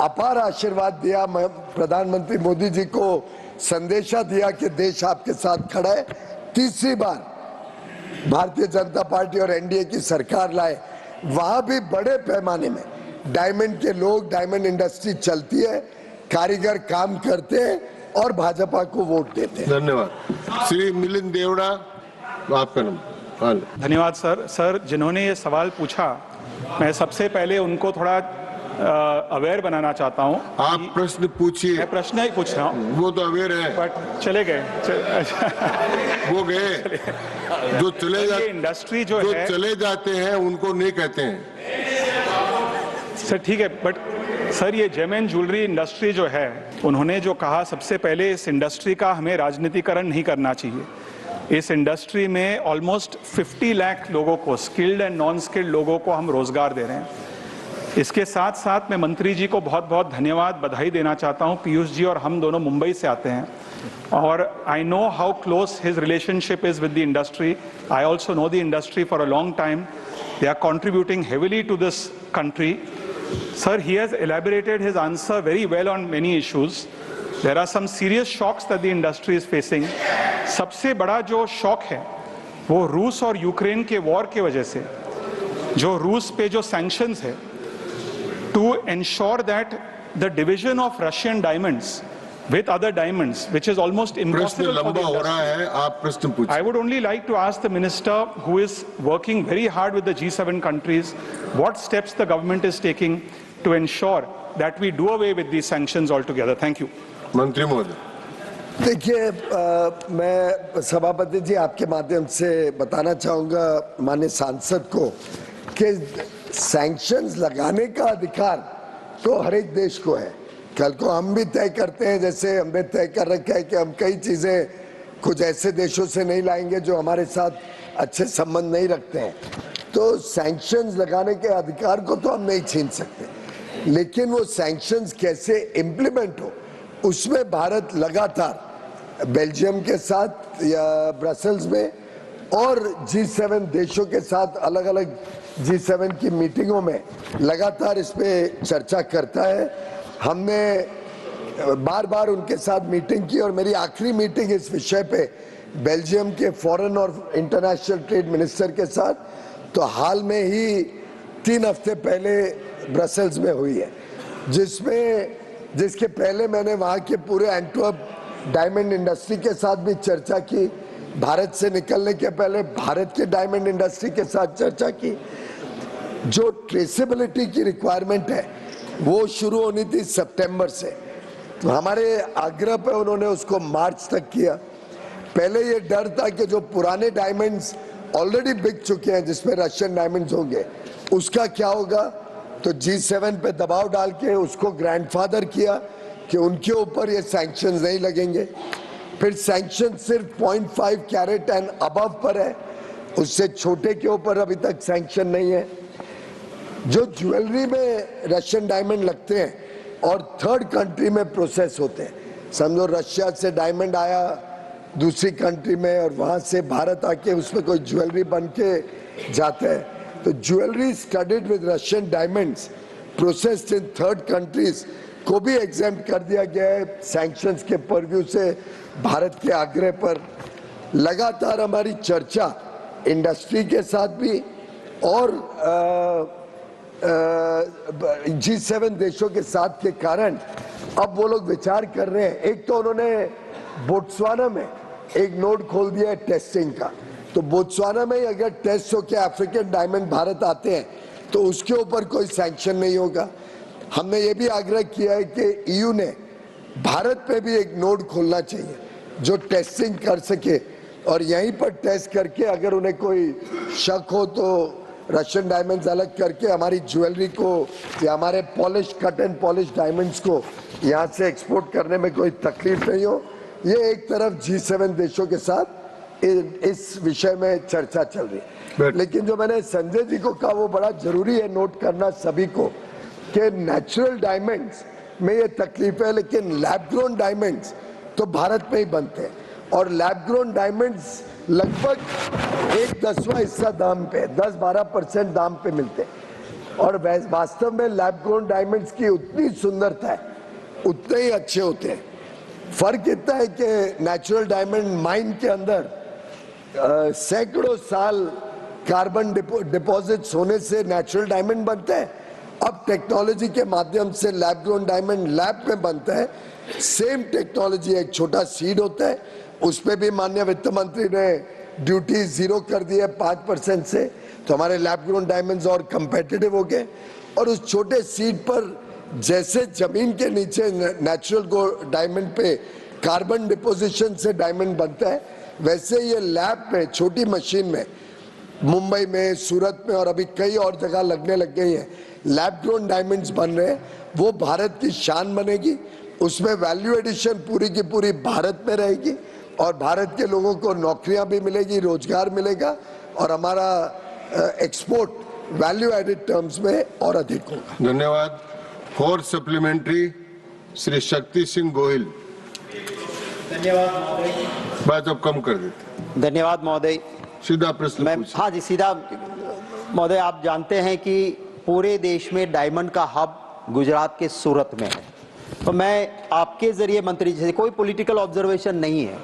Speaker 10: अपार आशीर्वाद दिया, प्रधानमंत्री मोदी जी को संदेशा दिया कि देश आपके साथ खड़ा है। तीसरी बार भारतीय जनता पार्टी और एनडीए की सरकार लाए, वहाँ भी बड़े पैमाने में डायमंड के लोग, डायमंड इंडस्ट्री चलती है, कारीगर काम करते हैं और भाजपा को वोट देते हैं।
Speaker 2: धन्यवाद। श्री मिलिंद देवड़ा, आपका नंबर।
Speaker 12: धन्यवाद सर। सर, जिन्होंने ये सवाल पूछा, मैं सबसे पहले उनको थोड़ा अवेयर बनाना चाहता हूँ।
Speaker 2: आप प्रश्न पूछिए।
Speaker 12: मैं प्रश्न ही पूछ रहा हूँ।
Speaker 2: वो तो अवेयर है,
Speaker 12: बट चले गए।
Speaker 2: वो गए। जो चले जाते,
Speaker 12: इंडस्ट्री जो है,
Speaker 2: चले जाते हैं उनको नहीं कहते हैं।
Speaker 12: सर ठीक है, बट सर ये जेम एंड ज्वेलरी इंडस्ट्री जो है, उन्होंने जो कहा, सबसे पहले इस इंडस्ट्री का हमें राजनीतिकरण नहीं करना चाहिए। इस इंडस्ट्री में ऑलमोस्ट 50 लाख लोगों को, स्किल्ड एंड नॉन स्किल्ड लोगों को हम रोजगार दे रहे हैं। इसके साथ साथ मैं मंत्री जी को बहुत बहुत धन्यवाद, बधाई देना चाहता हूं। पीयूष जी और हम दोनों मुंबई से आते हैं और I know how close his relationship is with the industry. I also know the industry for a long time. They are contributing heavily to this country. Sir, he has elaborated his answer very well on many issues. There are some serious shocks that the industry is facing. सबसे बड़ा जो shock है वो रूस और Ukraine के war के वजह से, जो रूस पे जो सैंक्शंस है, to ensure that the division of Russian diamonds with other diamonds, which is almost impossible for the industry. I would only like to ask the minister, who is working very hard with the G7 countries, what steps the government is taking to ensure that we do away with these sanctions altogether. Thank you.
Speaker 2: मंत्री महोदय,
Speaker 10: देखिए, मैं सभापति जी आपके माध्यम से बताना चाहूँगा माननीय सांसद को कि सैंक्शंस लगाने का अधिकार तो हर एक देश को है। कल को हम भी तय करते हैं, जैसे हमने तय कर रखा है कि हम कई चीज़ें कुछ ऐसे देशों से नहीं लाएंगे जो हमारे साथ अच्छे संबंध नहीं रखते हैं, तो सैंक्शंस लगाने के अधिकार को तो हम नहीं छीन सकते, लेकिन वो सैंक्शंस कैसे इम्प्लीमेंट हो उसमें भारत लगातार बेल्जियम के साथ या ब्रसेल्स में और G7 देशों के साथ अलग अलग G7 की मीटिंगों में लगातार इस पे चर्चा करता है। हमने बार बार उनके साथ मीटिंग की और मेरी आखिरी मीटिंग इस विषय पे बेल्जियम के फॉरेन और इंटरनेशनल ट्रेड मिनिस्टर के साथ तो हाल में ही 3 हफ्ते पहले ब्रसेल्स में हुई है, जिसके पहले मैंने वहाँ के पूरे एंटवर्प डायमंड इंडस्ट्री के साथ भी चर्चा की, भारत से निकलने के पहले भारत के डायमंड इंडस्ट्री के साथ चर्चा की। जो ट्रेसेबिलिटी की रिक्वायरमेंट है वो शुरू होनी थी सितंबर से, तो हमारे आग्रह पे उन्होंने उसको मार्च तक किया। पहले ये डर था कि जो पुराने डायमंड्स ऑलरेडी बिक चुके हैं जिसमें रशियन डायमंड्स होंगे उसका क्या होगा, तो G7 पे दबाव डाल के उसको ग्रैंडफादर किया कि उनके ऊपर ये सैंक्शंस नहीं लगेंगे। फिर सैंक्शन सिर्फ 0.5 कैरेट एंड अबव पर है, उससे छोटे के ऊपर अभी तक सैंक्शन नहीं है। जो ज्वेलरी में रशियन डायमंड लगते हैं और थर्ड कंट्री में प्रोसेस होते हैं, समझो रशिया से डायमंड आया दूसरी कंट्री में और वहां से भारत आके उसमें कोई ज्वेलरी बन के जाता है, तो jewellery studied with Russian diamonds processed in third countries को भी एग्जेम्प्ट कर दिया गया है सैंक्शंस के परव्यू से भारत के आग्रह पर। लगातार हमारी चर्चा इंडस्ट्री के साथ भी और G7 देशों के साथ के कारण अब वो लोग विचार कर रहे हैं। एक तो उन्होंने बोत्सवाना में एक नोड खोल दिया है टेस्टिंग का, तो बोत्सवाना में अगर टेस्ट होकर अफ्रीकन डायमंड भारत आते हैं तो उसके ऊपर कोई सैंक्शन नहीं होगा। हमने ये भी आग्रह किया है कि EU ने भारत पे भी एक नोड खोलना चाहिए जो टेस्टिंग कर सके और यहीं पर टेस्ट करके अगर उन्हें कोई शक हो तो रशियन डायमंड्स अलग करके हमारी ज्वेलरी को या हमारे polish cut and polish diamonds को यहाँ से एक्सपोर्ट करने में कोई तकलीफ नहीं हो। ये एक तरफ G7 देशों के साथ इस विषय में चर्चा चल रही है। लेकिन जो मैंने संजय जी को कहा वो बड़ा जरूरी है नोट करना सभी को कि नेचुरल डायमंड्स में ये तकलीफ है, लेकिन लैब ग्रोन डायमंड्स तो भारत में ही बनते हैं और लैब ग्रोन डायमंड्स लगभग 1/10वां हिस्सा दाम पे 10-12% दाम पे मिलते हैं और वास्तव में लैब ग्रोन डायमंड्स की उतनी सुंदरता है उतने ही अच्छे होते हैं। फर्क इतना है कि नेचुरल डायमंड माइन के अंदर सैकड़ों साल कार्बन डिपॉजिट्स होने से नेचुरल डायमंड बनते हैं। अब टेक्नोलॉजी के माध्यम से लैब ग्रोन डायमंड लैब में बनता है। सेम टेक्नोलॉजी, एक छोटा सीड होता है, उस पर भी माननीय वित्त मंत्री ने ड्यूटी 0 कर दी है 5% से, तो हमारे लैब ग्रोन डायमंड्स और कंपेटिटिव हो गए। और उस छोटे सीड पर जैसे जमीन के नीचे नेचुरल डायमंड पे कार्बन डिपोजिशन से डायमंड बनता है, वैसे ये लैब में छोटी मशीन में मुंबई में, सूरत में और अभी कई और जगह लगने लग गई हैं। लैब ग्रोन डायमंड्स बन रहे हैं, वो भारत की शान बनेगी, उसमें वैल्यू एडिशन पूरी की पूरी भारत में रहेगी और भारत के लोगों को नौकरियां भी मिलेगी, रोजगार मिलेगा और हमारा एक्सपोर्ट वैल्यू एडिड टर्म्स में और अधिक होगा।
Speaker 2: धन्यवाद। For supplementary Shri Shakti Singh Gohil. धन्यवाद। बात अब कम कर देते।
Speaker 13: धन्यवाद महोदय।
Speaker 2: सीधा प्रश्न।
Speaker 13: हाँ जी, सीधा। महोदय, आप जानते हैं कि पूरे देश में डायमंड का हब गुजरात के सूरत में है, तो मैं आपके जरिए मंत्री जी से, कोई पॉलिटिकल ऑब्जर्वेशन नहीं है,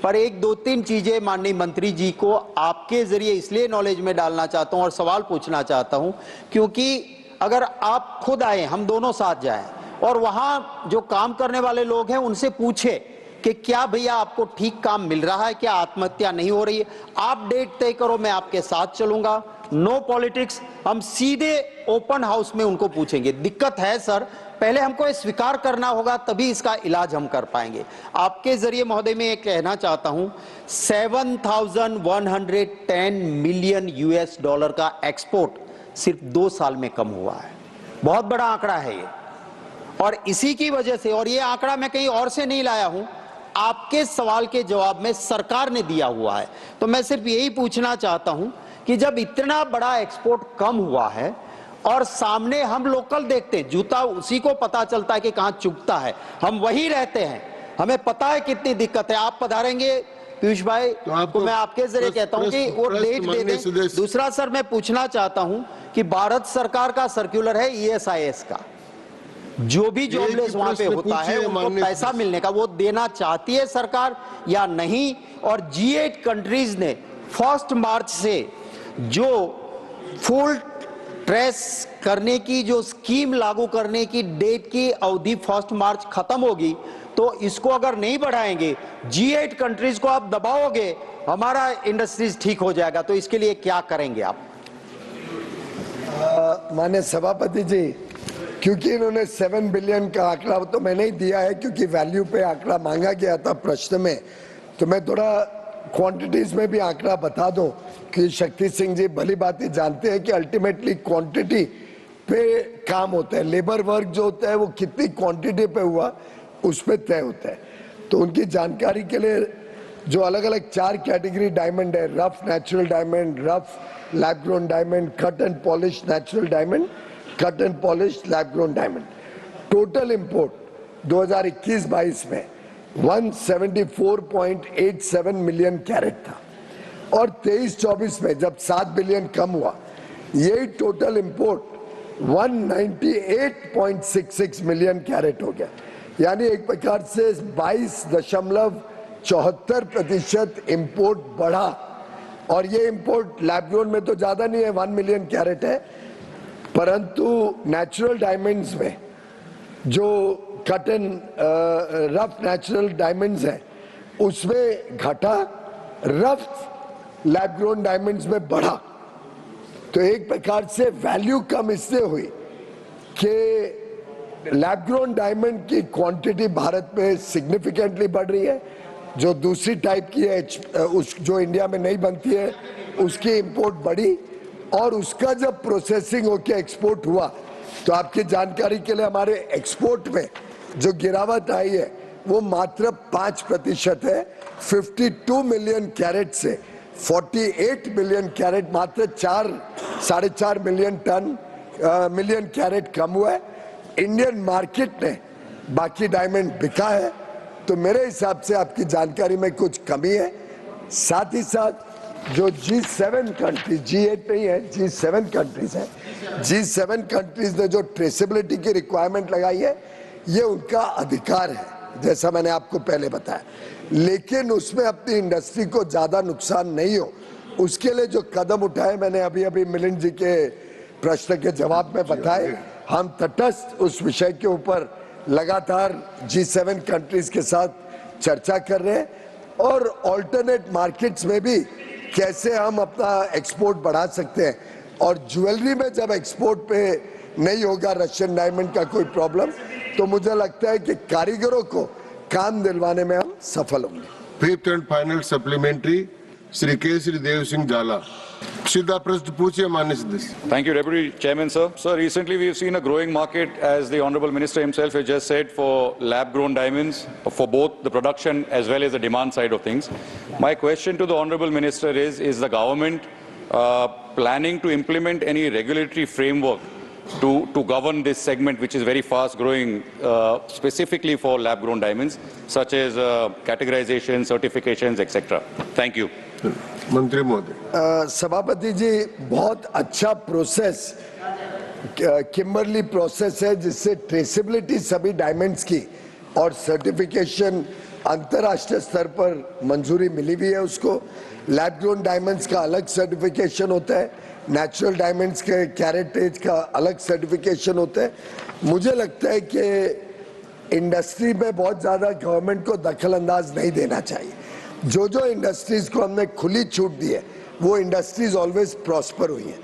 Speaker 13: पर 1-2-3 चीजें माननीय मंत्री जी को आपके जरिए इसलिए नॉलेज में डालना चाहता हूं और सवाल पूछना चाहता हूं क्योंकि अगर आप खुद आए, हम दोनों साथ जाएं और वहां जो काम करने वाले लोग हैं उनसे पूछे कि क्या भैया आपको ठीक काम मिल रहा है, क्या आत्महत्या नहीं हो रही है, आप डेट तय करो, मैं आपके साथ चलूंगा। नो पॉलिटिक्स, हम सीधे ओपन हाउस में उनको पूछेंगे। दिक्कत है सर, पहले हमको ये स्वीकार करना होगा, तभी इसका इलाज हम कर पाएंगे। आपके जरिए महोदय मैं ये कहना चाहता हूं, 7,110 मिलियन US डॉलर का एक्सपोर्ट सिर्फ 2 साल में कम हुआ है। बहुत बड़ा आंकड़ा है ये, और इसी की वजह से, और ये आंकड़ा मैं कहीं और से नहीं लाया हूं, आपके सवाल के जवाब में सरकार ने दिया हुआ है। तो मैं सिर्फ यही पूछना चाहता हूं कि जब इतना बड़ा एक्सपोर्ट कम हुआ है और सामने हम लोकल देखते हैं, जूता उसी को पता चलता है कि कहां चुभता है, हम वही रहते हैं, हमें पता है कितनी दिक्कत है। आप पधारेंगे पीयूष भाई, तो मैं आपके जरिए कहता हूं कि वो डेट दे दें। दूसरा सर, मैं पूछना चाहता हूं कि भारत सरकार का सर्कुलर है ESIS का, जो भी जॉबलेस वहां पे होता है उनको पैसा मिलने का, वो देना चाहती है सरकार या नहीं? और G8 कंट्रीज ने 1 मार्च से जो फुल ट्रेस करने की जो स्कीम लागू करने की डेट की अवधि 1 मार्च खत्म होगी, तो इसको अगर नहीं बढ़ाएंगे, G8 कंट्रीज को आप दबाओगे, हमारा इंडस्ट्रीज ठीक हो जाएगा। तो इसके लिए क्या करेंगे आप?
Speaker 10: माननीय सभापति जी, क्योंकि इन्होंने 7 बिलियन का आंकड़ा तो मैंने ही दिया है, क्योंकि वैल्यू पे आंकड़ा मांगा गया था प्रश्न में, तो मैं थोड़ा क्वांटिटीज में भी आंकड़ा बता दूं कि शक्ति सिंह जी भली बात ही जानते हैं कि अल्टीमेटली क्वांटिटी पे काम होता है। लेबर वर्क जो होता है वो कितनी क्वांटिटी पे हुआ उस पे तय होता है। तो उनकी जानकारी के लिए जो अलग अलग 4 कैटेगरी डायमंड है, rough natural diamond, rough lab grown diamond, cut and polish natural diamond, cut and polish lab grown diamond, total import 2021-22 में 174.87 मिलियन कैरेट था, और 23-24 में जब 7 बिलियन कम हुआ, यही टोटल इंपोर्ट 198.66 मिलियन कैरेट हो गया। यानी एक प्रकार से 22.74% इंपोर्ट बढ़ा। और ये इंपोर्ट लैब ग्रोन में तो ज्यादा नहीं है, 1 मिलियन कैरेट है, परंतु नेचुरल डायमंड्स में जो cut and rough natural diamonds है उसमें घटा, रफ लैब ग्रोन डायमंड्स में बढ़ा। तो एक प्रकार से वैल्यू कम इससे हुई कि लैब ग्रोन डायमंड की क्वांटिटी भारत में सिग्निफिकेंटली बढ़ रही है, जो दूसरी टाइप की है उस जो इंडिया में नहीं बनती है उसकी इंपोर्ट बढ़ी, और उसका जब प्रोसेसिंग होके एक्सपोर्ट हुआ तो आपकी जानकारी के लिए हमारे एक्सपोर्ट में जो गिरावट आई है वो मात्र 5% है। 52 मिलियन कैरेट से 48 मिलियन कैरेट, मात्र 4.5 मिलियन कैरेट कम हुआ है। इंडियन मार्केट में बाकी डायमंड बिका है, तो मेरे हिसाब से आपकी जानकारी में कुछ कमी है। साथ ही साथ जो G7 कंट्रीज, G8 नहीं है, G7 कंट्रीज है, G7 कंट्रीज ने जो ट्रेसेबिलिटी की रिक्वायरमेंट लगाई है ये उनका अधिकार है, जैसा मैंने आपको पहले बताया, लेकिन उसमें अपनी इंडस्ट्री को ज्यादा नुकसान नहीं हो उसके लिए जो कदम उठाए मैंने अभी मिलिंद जी के प्रश्न के जवाब में बताए। हम तटस्थ उस विषय के ऊपर लगातार G7 कंट्रीज के साथ चर्चा कर रहे हैं, और ऑल्टरनेट मार्केट्स में भी कैसे हम अपना एक्सपोर्ट बढ़ा सकते हैं। और ज्वेलरी में जब एक्सपोर्ट पे नहीं होगा रशियन डायमंड का कोई प्रॉब्लम, तो मुझे लगता है कि कारीगरों को काम दिलवाने में हम सफल होंगे।
Speaker 2: 5th and final supplementary Shri Kesari Dev Singh Jala. सीधा प्रश्न पूछिए माननीय सदस्य।
Speaker 14: Thank you, Deputy Chairman, sir. Sir, recently we have seen a growing market, as the Honourable Minister himself has just said, for lab-grown diamonds, for both the production as well as the demand side of things. My question to the Honourable Minister is the government planning to implement any regulatory framework to govern this segment, which is very fast growing, specifically for lab-grown diamonds, such as categorization, certifications, etc. Thank you.
Speaker 2: मंत्री महोदय।
Speaker 10: सभापति जी, बहुत अच्छा process Kimberly process है, जिससे traceability सभी diamonds की और सर्टिफिकेशन अंतर्राष्ट्रीय स्तर पर मंजूरी मिली हुई है उसको। लैब ग्रोन डायमंड्स का अलग सर्टिफिकेशन होता है, नेचुरल डायमंड्स के कैरेटेज का अलग सर्टिफिकेशन होता है। मुझे लगता है कि इंडस्ट्री में बहुत ज़्यादा गवर्नमेंट को दखल अंदाज नहीं देना चाहिए। जो जो इंडस्ट्रीज को हमने खुली छूट दी है वो इंडस्ट्रीज ऑलवेज प्रॉस्पर हुई है।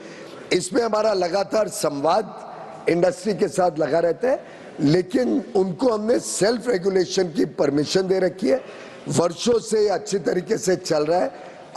Speaker 10: इसमें हमारा लगातार संवाद इंडस्ट्री के साथ लगा रहता है, लेकिन उनको हमने सेल्फ रेगुलेशन की परमिशन दे रखी है। वर्षों से अच्छी तरीके से चल रहा है।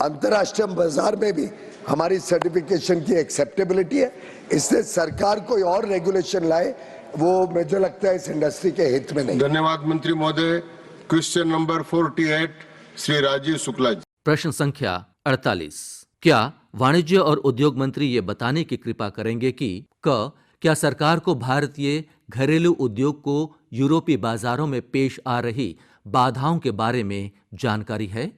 Speaker 10: अंतर्राष्ट्रीय बाजार में भी हमारी सर्टिफिकेशन की एक्सेप्टेबिलिटी है, इसलिए सरकार कोई और रेगुलेशन लाए वो मुझे लगता है इस इंडस्ट्री के हित में नहीं।
Speaker 2: धन्यवाद मंत्री महोदय। Question number 48 Shri Rajiv Shukla ji.
Speaker 4: प्रश्न संख्या 48। क्या वाणिज्य और उद्योग मंत्री ये बताने की कृपा करेंगे कि क्या सरकार को भारतीय घरेलू उद्योग को यूरोपीय बाजारों में पेश आ रही बाधाओं के बारे में जानकारी है?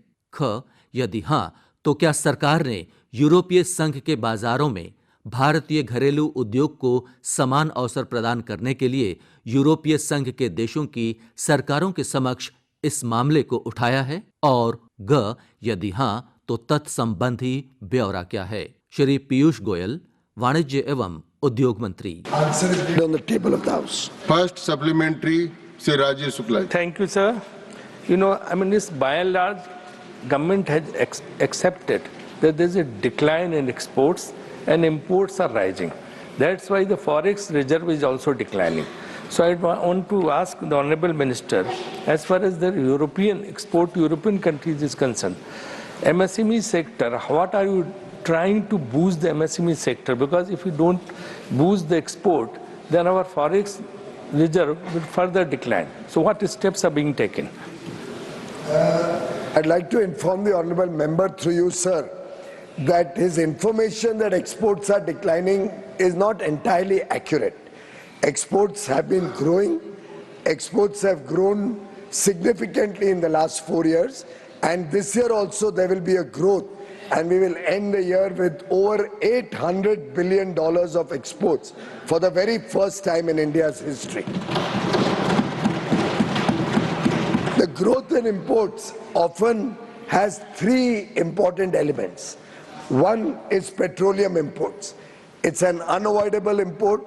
Speaker 4: यदि हाँ, तो क्या सरकार ने यूरोपीय संघ के बाजारों में भारतीय घरेलू उद्योग को समान अवसर प्रदान करने के लिए यूरोपीय संघ के देशों की सरकारों के समक्ष इस मामले को उठाया है? और यदि हाँ, तो तत्संबंधी ब्यौरा क्या है? श्री पीयूष गोयल, वाणिज्य एवं उद्योग मंत्री।
Speaker 10: Answer is laid on the table of the House.
Speaker 2: First supplementary, Sri Rajiv Shukla.
Speaker 5: Thank you, sir. You know, I mean, this by and large, government has accepted that there is a decline in exports and imports are rising. That's why the forex reserve is also declining. So I want to ask the Honorable Minister, as far as the European export to European countries is concerned, MSME sector, what are you trying to boost the MSME sector? Because if you don't boost the export, then our forex reserve will further decline. So what steps are being taken?
Speaker 10: I'd like to inform the honorable member through you, sir, that his information that exports are declining is not entirely accurate. Exports have been growing. Exports have grown significantly in the last 4 years. And this year also there will be a growth. And we will end the year with over $800 billion of exports for the very first time in India's history. The growth in imports often has three important elements. One is petroleum imports. It's an unavoidable import,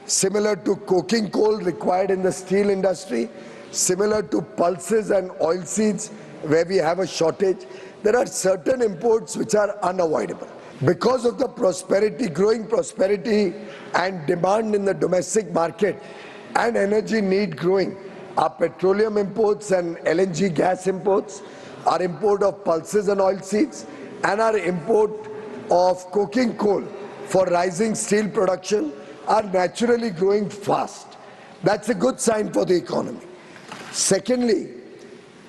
Speaker 10: similar to coking coal required in the steel industry, similar to pulses and oilseeds where we have a shortage. There are certain imports which are unavoidable. Because of the prosperity, growing prosperity and demand in the domestic market and energy need growing, our petroleum imports and LNG gas imports, our import of pulses and oilseeds, and our import of coking coal for rising steel production are naturally growing fast. That's a good sign for the economy. Secondly,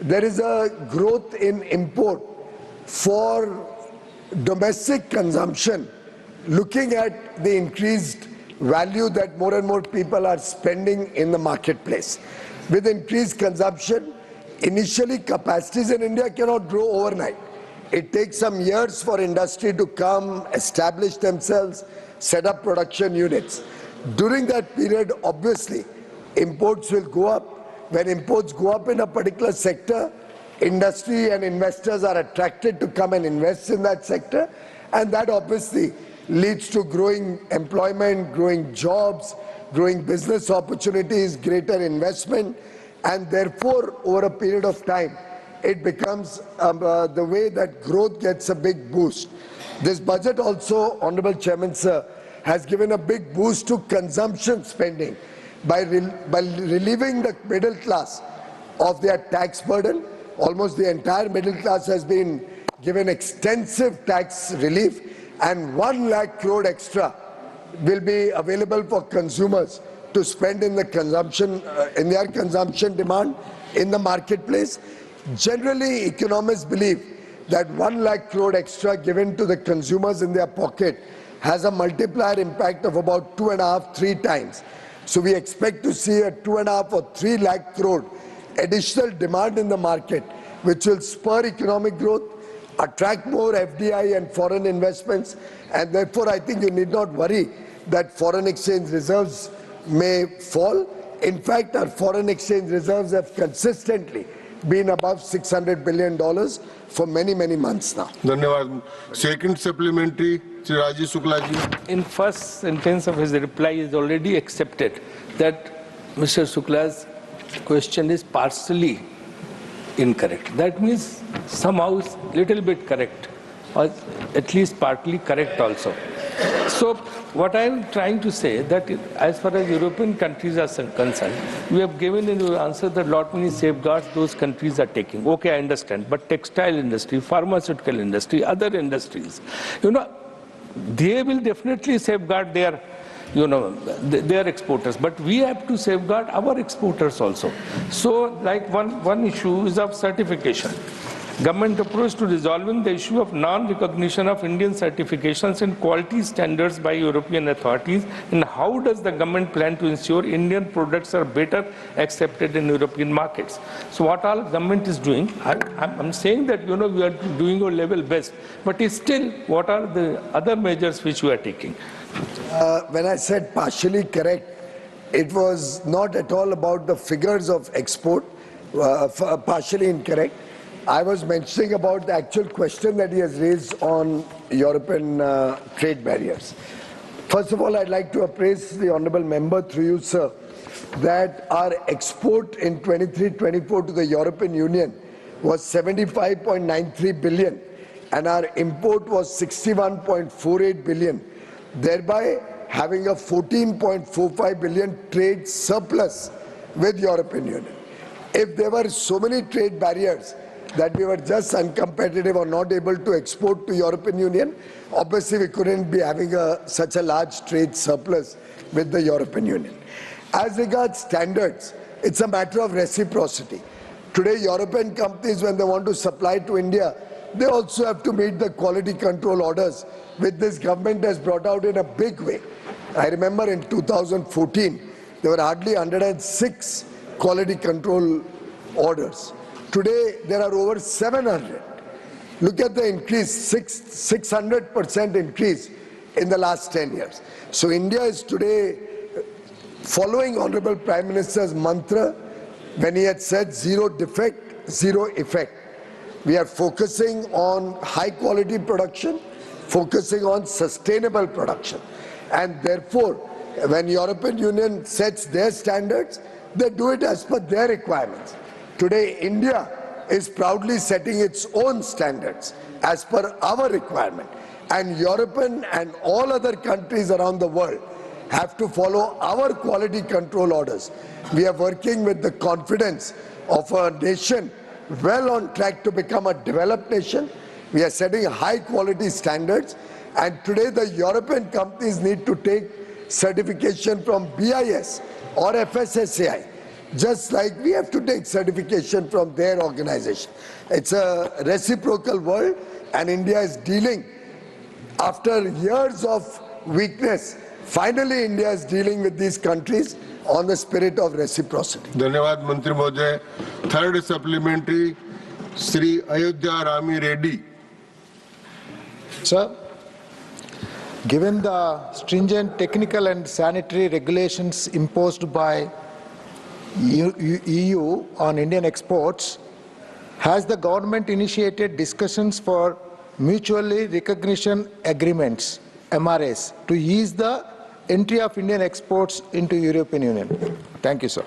Speaker 10: there is a growth in import for domestic consumption, looking at the increased value that more and more people are spending in the marketplace. With increased consumption, initially capacities in India cannot grow overnight. It takes some years for industry to come, establish themselves, set up production units. During that period, obviously, imports will go up. When imports go up in a particular sector, industry and investors are attracted to come and invest in that sector, and that obviously leads to growing employment, growing jobs, growing business opportunities, greater investment, and therefore, over a period of time, it becomes the way that growth gets a big boost. This budget also, Honorable Chairman, sir, has given a big boost to consumption spending by relieving the middle class of their tax burden. Almost the entire middle class has been given extensive tax relief, and 1 lakh crore extra will be available for consumers to spend in the consumption, in their consumption demand in the marketplace. Generally, economists believe that 1 lakh crore extra given to the consumers in their pocket has a multiplier impact of about 2.5–3 times. So we expect to see a 2.5 or 3 lakh crore additional demand in the market, which will spur economic growth, attract more FDI and foreign investments, and therefore I think you need not worry that foreign exchange reserves may fall. In fact, our foreign exchange reserves have consistently been above $600 billion for many, many months now.
Speaker 2: Dhanyawad. Second supplementary, Sri Rajiv Shukla ji.
Speaker 5: In first sentence of his reply, he has already accepted that Mr. Shukla's question is partially incorrect. That means somehow it's little bit correct, or at least partly correct also. So what I am trying to say that as far as European countries are concerned, we have given in your answer that lot many safeguards those countries are taking. Okay, I understand. But textile industry, pharmaceutical industry, other industries, they will definitely safeguard their their exporters, but we have to safeguard our exporters also. So like one issue is of certification. Government approach to resolving the issue of non-recognition of Indian certifications and quality standards by European authorities, and how does the government plan to ensure Indian products are better accepted in European markets? So what all government is doing, I'm saying that we are doing our level best, but still what are the other measures which we are taking?
Speaker 10: When I said partially correct, it was not at all about the figures of export, partially incorrect. I was mentioning about the actual question that he has raised on European trade barriers. First of all, I'd like to appraise the honourable member through you, sir, that our export in 23-24 to the European Union was 75.93 billion and our import was 61.48 billion, thereby having a 14.45 billion trade surplus with European Union. If there were so many trade barriers that we were just uncompetitive or not able to export to European Union, obviously we couldn't be having such a large trade surplus with the European Union. As regards standards, it's a matter of reciprocity. Today, European companies, when they want to supply to India, they also have to meet the quality control orders, which this government has brought out in a big way. I remember in 2014, there were hardly 106 quality control orders. Today, there are over 700. Look at the increase, 600% increase in the last 10 years. So India is today following Honorable Prime Minister's mantra when he had said zero defect, zero effect. We are focusing on high quality production, focusing on sustainable production. And therefore, when European Union sets their standards, they do it as per their requirements. Today, India is proudly setting its own standards as per our requirement. And European and all other countries around the world have to follow our quality control orders. We are working with the confidence of a nation well on track to become a developed nation. We are setting high quality standards. And today the European companies need to take certification from BIS or FSSAI, just like we have to take certification from their organization. It's a reciprocal world, and India is dealing, after years of weakness, finally India is dealing with these countries on the spirit of reciprocity.
Speaker 2: धन्यवाद मंत्री महोदय. Third supplementary Shri Ayodhya Rami Reddy.
Speaker 15: Sir, given the stringent technical and sanitary regulations imposed by EU on Indian exports, has the government initiated discussions for mutually recognition agreements, MRAs, to ease the entry of Indian exports into European Union? Thank you, sir.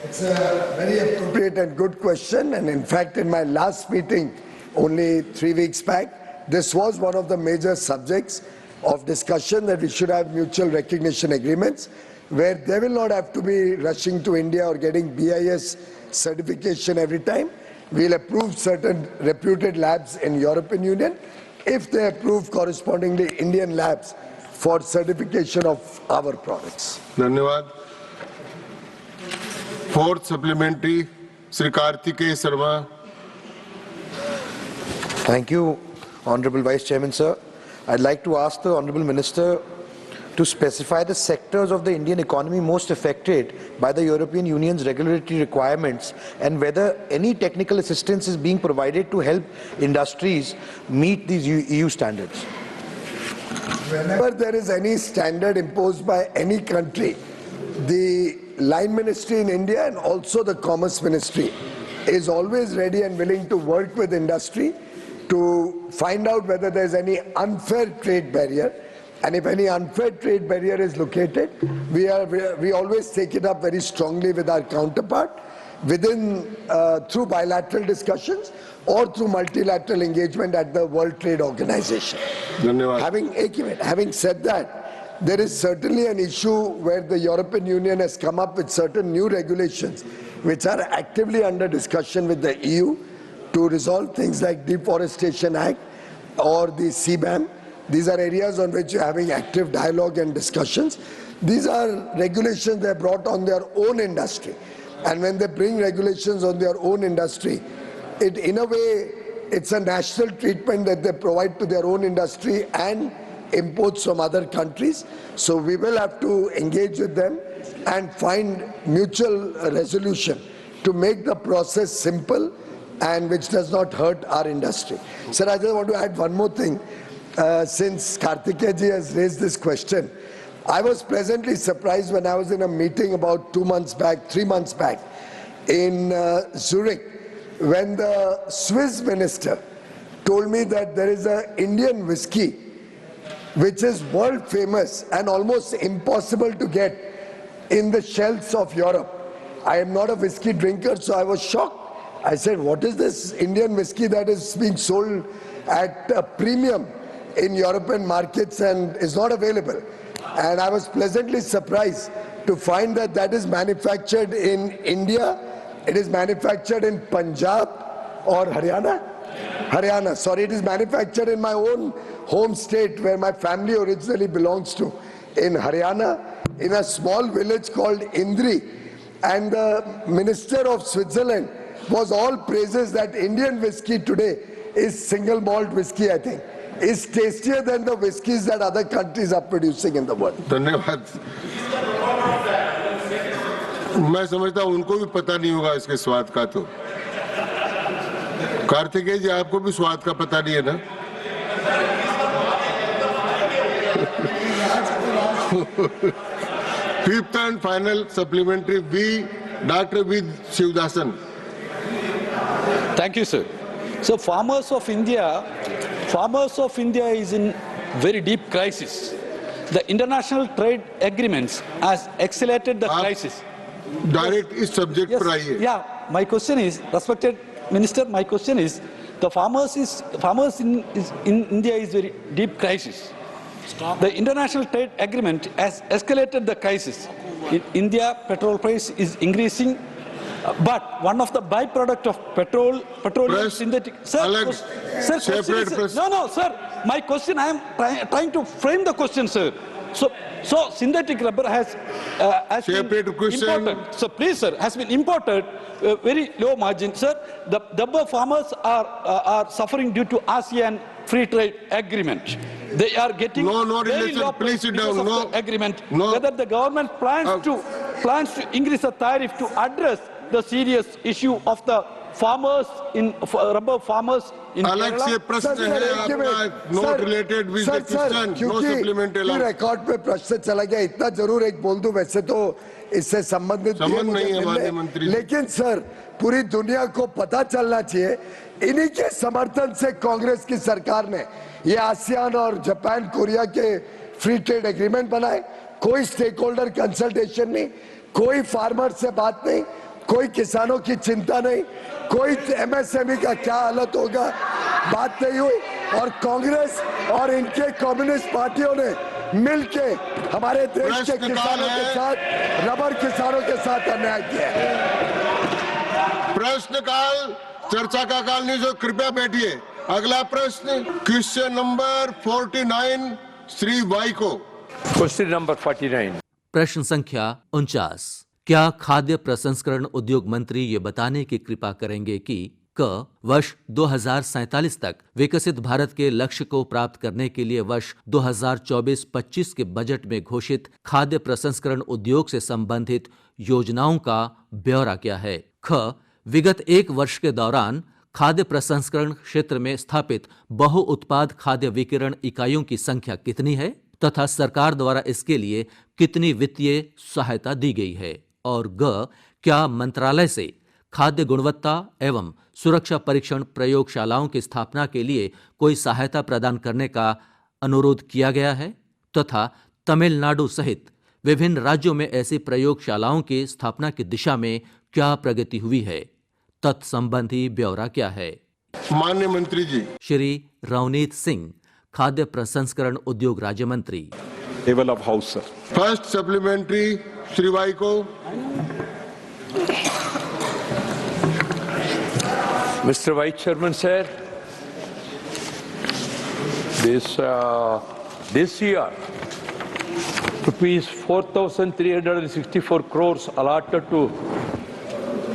Speaker 10: It's a very appropriate and good question, and in fact in my last meeting only 3 weeks back, this was one of the major subjects of discussion, that we should have mutual recognition agreements where they will not have to be rushing to India or getting BIS certification every time. We'll approve certain reputed labs in European Union if they approve correspondingly Indian labs for certification of our products.
Speaker 2: धन्यवाद. Fourth supplementary Shri Kartikeya Sharma.
Speaker 16: Thank you, Honorable Vice Chairman, sir. I'd like to ask the Honorable Minister to specify the sectors of the Indian economy most affected by the European Union's regulatory requirements and whether any technical assistance is being provided to help industries meet these EU standards.
Speaker 10: Whenever there is any standard imposed by any country, the Line Ministry in India and also the Commerce Ministry is always ready and willing to work with industry to find out whether there is any unfair trade barrier. And if any unfair trade barrier is located, we always take it up very strongly with our counterpart through bilateral discussions or through multilateral engagement at the World Trade Organization. Having said that, there is certainly an issue where the European Union has come up with certain new regulations which are actively under discussion with the EU to resolve things like Deforestation Act or the CBAM. These are areas on which we are having active dialogue and discussions. These are regulations they brought on their own industry. And when they bring regulations on their own industry, in a way, it's a national treatment that they provide to their own industry and imports from other countries. So we will have to engage with them and find mutual resolution to make the process simple and which does not hurt our industry. Sir, I just want to add one more thing. Since Kartikeya has raised this question, I was pleasantly surprised when I was in a meeting about 3 months back in Zurich, when the Swiss minister told me that there is an Indian whiskey which is world famous and almost impossible to get in the shelves of Europe. I am not a whiskey drinker, so I was shocked. I said, what is this Indian whiskey that is being sold at a premium in European markets and is not available? And I was pleasantly surprised to find that that is manufactured in India. It is manufactured in Punjab or Haryana. Sorry, it is manufactured in my own home state where my family originally belongs to, in Haryana, in a small village called Indri. And the Minister of Switzerland was all praises that Indian whiskey today is single malt whiskey, I think, is tastier than the whiskeys that other countries are producing in the world.
Speaker 2: धन्यवाद। मैं समझता हूं उनको भी पता नहीं होगा इसके स्वाद का। तो कार्तिकेय जी, आपको भी स्वाद का पता नहीं है ना? Fifth and final supplementary, Dr. V. Shivdasan.
Speaker 11: Thank you, sir. So farmers of India is in very deep crisis. The international trade agreements has accelerated the crisis.
Speaker 2: Direct is subject
Speaker 11: Yes,
Speaker 2: पर आइए।
Speaker 11: yeah, my question is, respected Minister, my question is, the farmers in India is very deep crisis. The international trade agreement has escalated the crisis. In India, petrol price is increasing, but one of the byproduct of petroleum synthetic. Sir, sir. My question, I am trying to frame the question, sir. So synthetic rubber has been imported. So please, sir, has been imported very low margin, sir. The rubber farmers are suffering due to ASEAN free trade agreement. They are getting very low price because of the agreement. Whether the government plans to increase the tariff to address the serious issue of the farmers in rubber farmers in
Speaker 2: अलग से प्रश्न है आपका, not related with the question, no supplemental.
Speaker 10: Record पे प्रश्न चला गया, इतना जरूर एक बोल दूं, वैसे तो इससे संबंधित
Speaker 2: नहीं है माननीय मंत्री।
Speaker 10: लेकिन सर, पूरी दुनिया को पता चलना चाहिए, इन्हीं के समर्थन से कांग्रेस की सरकार ने ये आसियान और जापान कोरिया के फ्री ट्रेड एग्रीमेंट बनाए। कोई स्टेक होल्डर कंसल्टेशन नहीं, कोई फार्मर से बात नहीं, कोई किसानों की चिंता नहीं, कोई एमएसएमई का क्या हालत होगा बात नहीं हुई, और कांग्रेस और इनके कम्युनिस्ट पार्टियों ने मिलके हमारे देश के किसानों के साथ, रबर किसानों के साथ अन्याय किया है।
Speaker 2: प्रश्नकाल चर्चा का काल नहीं, जो कृपया बैठिए। अगला प्रश्न क्वेश्चन नंबर 49 श्री वाई को।
Speaker 17: Question number 49।
Speaker 4: प्रश्न संख्या 49। क्या खाद्य प्रसंस्करण उद्योग मंत्री ये बताने की कृपा करेंगे कि क वर्ष 2047 तक विकसित भारत के लक्ष्य को प्राप्त करने के लिए वर्ष 2024-25 के बजट में घोषित खाद्य प्रसंस्करण उद्योग से संबंधित योजनाओं का ब्यौरा क्या है? ख विगत एक वर्ष के दौरान खाद्य प्रसंस्करण क्षेत्र में स्थापित बहुउत्पाद खाद्य विकिरण इकाइयों की संख्या कितनी है तथा सरकार द्वारा इसके लिए कितनी वित्तीय सहायता दी गई है? और ग क्या मंत्रालय से खाद्य गुणवत्ता एवं सुरक्षा परीक्षण प्रयोगशालाओं की स्थापना के लिए कोई सहायता प्रदान करने का अनुरोध किया गया है तथा तमिलनाडु सहित विभिन्न राज्यों में ऐसी प्रयोगशालाओं की स्थापना की दिशा में क्या प्रगति हुई है? तत्संबंधी ब्यौरा क्या है?
Speaker 2: माननीय मंत्री जी।
Speaker 4: श्री रवनीत सिंह, खाद्य प्रसंस्करण उद्योग राज्य मंत्री।
Speaker 12: Level of house sir.
Speaker 2: First supplementary Shri Y को।
Speaker 17: Mr. Vice Chairman, sir, this year, rupees 4,364 crores allotted to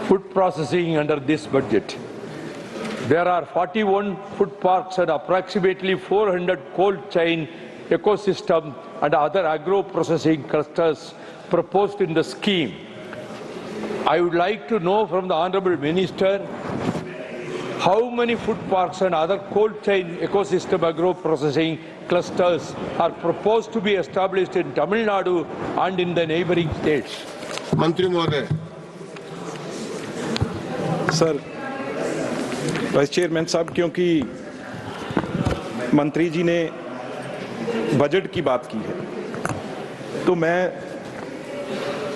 Speaker 17: food processing under this budget. There are 41 food parks and approximately 400 cold chain ecosystem and other agro-processing clusters proposed in the scheme. I would like to know from the Honorable Minister how many food parks and other cold chain ecosystem agro-processing clusters are proposed to be established in Tamil Nadu and in the neighboring states.
Speaker 2: मंत्री महोदय।
Speaker 12: Sir, vice chairman साहब, क्योंकि मंत्री जी ने budget की बात की है, तो मैं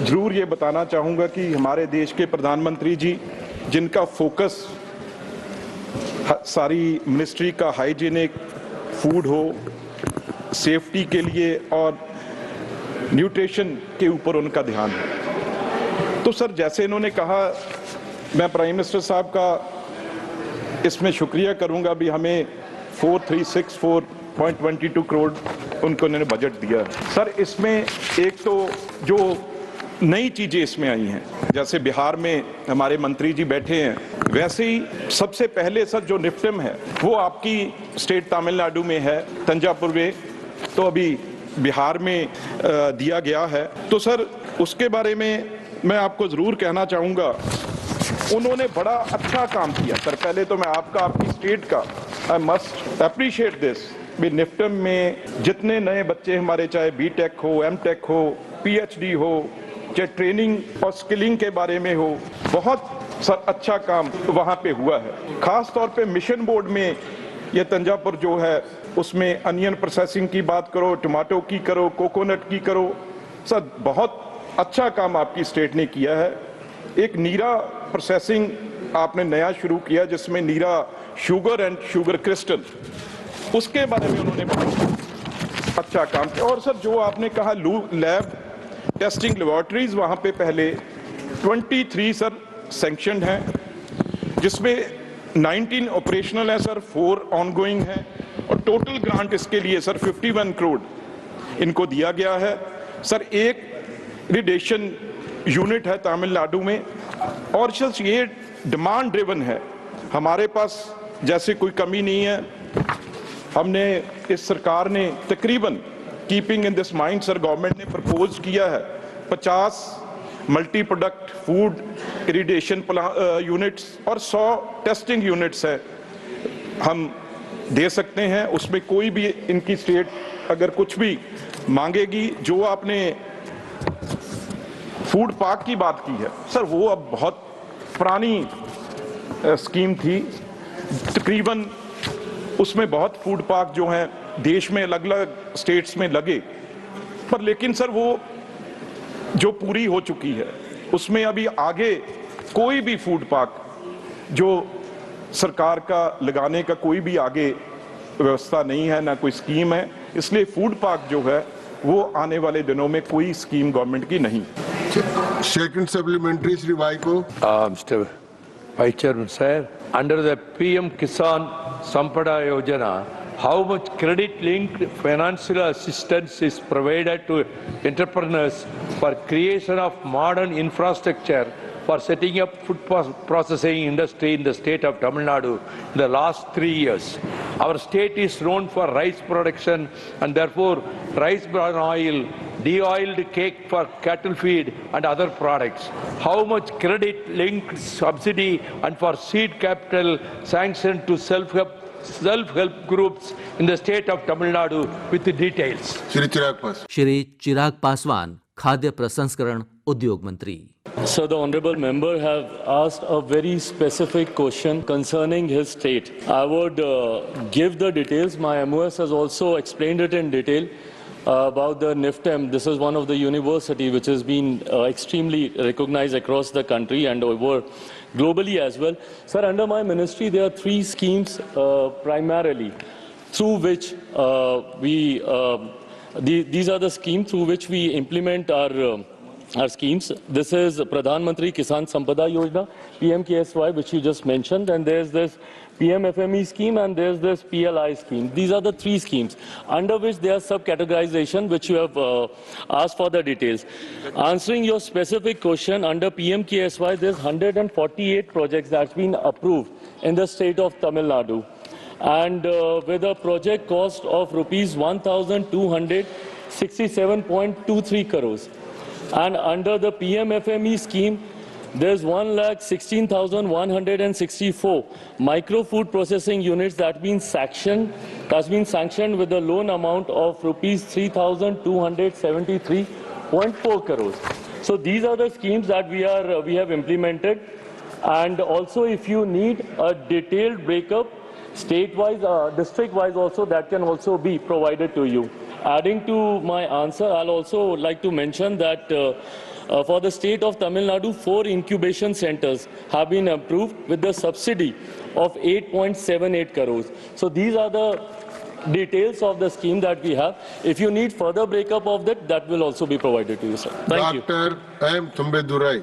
Speaker 12: जरूर ये बताना चाहूँगा कि हमारे देश के प्रधानमंत्री जी, जिनका फोकस सारी मिनिस्ट्री का हाइजीनिक फूड हो, सेफ्टी के लिए और न्यूट्रिशन के ऊपर उनका ध्यान है। तो सर, जैसे इन्होंने कहा, मैं प्राइम मिनिस्टर साहब का इसमें शुक्रिया करूंगा भी, हमें 4364.22 करोड़ उनको इन्होंने बजट दिया। सर, इसमें एक तो जो नई चीजें इसमें आई हैं, जैसे बिहार में हमारे मंत्री जी बैठे हैं, वैसे ही सबसे पहले सर जो निफ्टम है वो आपकी स्टेट तमिलनाडु में है, तंजापुर में, तो अभी बिहार में दिया गया है। तो सर उसके बारे में मैं आपको जरूर कहना चाहूँगा, उन्होंने बड़ा अच्छा काम किया। सर पहले तो मैं आपकी स्टेट का आई मस्ट अप्रिशिएट दिस भी, निफ्टम में जितने नए बच्चे हमारे, चाहे बीटेक हो, एमटेक हो, पीएचडी हो, चाहे ट्रेनिंग और स्किलिंग के बारे में हो, बहुत सर अच्छा काम वहाँ पे हुआ है। खास तौर पे मिशन बोर्ड में ये तंजापुर जो है, उसमें अनियन प्रोसेसिंग की बात करो, टमाटो की करो, कोकोनट की करो, सर बहुत अच्छा काम आपकी स्टेट ने किया है। एक नीरा प्रोसेसिंग आपने नया शुरू किया, जिसमें नीरा शुगर एंड शुगर क्रिस्टल, उसके बारे में उन्होंने बहुत अच्छा काम किया। और सर जो आपने कहा लैब टेस्टिंग लेबोरेटरीज, वहाँ पे पहले 23 सर सैंक्शनड हैं, जिसमें 19 ऑपरेशनल है सर, 4 ऑनगोइंग है, और टोटल ग्रांट इसके लिए सर 51 करोड़ इनको दिया गया है। सर एक इरिगेशन यूनिट है तमिलनाडु में, और सर ये डिमांड ड्रिवन है, हमारे पास जैसे कोई कमी नहीं है। हमने, इस सरकार ने तकरीबन keeping in this mind sir, government ने प्रपोज किया है 50 multi product food irrigation units और 100 टेस्टिंग यूनिट्स है, हम दे सकते हैं। उसमें कोई भी इनकी स्टेट अगर कुछ भी मांगेगी, जो आपने फूड पार्क की बात की है सर, वो अब बहुत पुरानी स्कीम थी, तकरीबन उसमें बहुत फूड पार्क जो हैं देश में अलग अलग स्टेट्स में लगे, पर लेकिन सर वो जो पूरी हो चुकी है, उसमें अभी आगे कोई भी फूड पार्क जो सरकार का लगाने का कोई भी आगे व्यवस्था नहीं है, ना कोई स्कीम है। इसलिए फूड पार्क जो है वो आने वाले दिनों में कोई स्कीम गवर्नमेंट की नहीं।
Speaker 2: सेकंड सप्लीमेंट्री श्री भाई को।
Speaker 17: Mr. Vice Chairman, sir, under the PM Kisan Sampada Yojana, how much credit-linked financial assistance is provided to entrepreneurs for creation of modern infrastructure for setting up food processing industry in the state of Tamil Nadu in the last 3 years? Our state is known for rice production, and therefore rice bran oil, de-oiled cake for cattle feed and other products. How much credit-linked subsidy and for seed capital sanctioned to self-help groups in the state of Tamil Nadu, with the details.
Speaker 4: Shri Chirag Paswan, खाद्य प्रसंस्करण उद्योग मंत्री।
Speaker 18: So the honorable member have asked a very specific question concerning his state. I would give the details. My MOS has also explained it in detail about the NIFTEM. This is one of the university which has been extremely recognized across the country and over globally as well. Sir, under my ministry there are 3 schemes primarily through which these are the schemes through which we implement our schemes. This is Pradhan Mantri Kisan Sampada Yojana, PMKSY, which you just mentioned, and there's this PMFME scheme and there's this PLI scheme. These are the 3 schemes under which there are sub-categorization, which you have asked for the details. Answering your specific question, under PMKSY there's 148 projects that's been approved in the state of Tamil Nadu, and with a project cost of rupees 1,267.23 crores. And under the PMFME scheme, there's 1,16,164 micro food processing units that's been sanctioned with a loan amount of rupees 3,273.4 crores. So these are the schemes that we have implemented. And also, if you need a detailed breakup, state-wise, district-wise also, that can also be provided to you. Adding to my answer, I'll also like to mention that for the state of Tamil Nadu, 4 incubation centers have been approved with the subsidy of 8.78 crores. So these are the details of the scheme that we have. If you need further breakup of that, that will also be provided to you, sir. Thank you.
Speaker 2: Dr. M. Thumbedurai,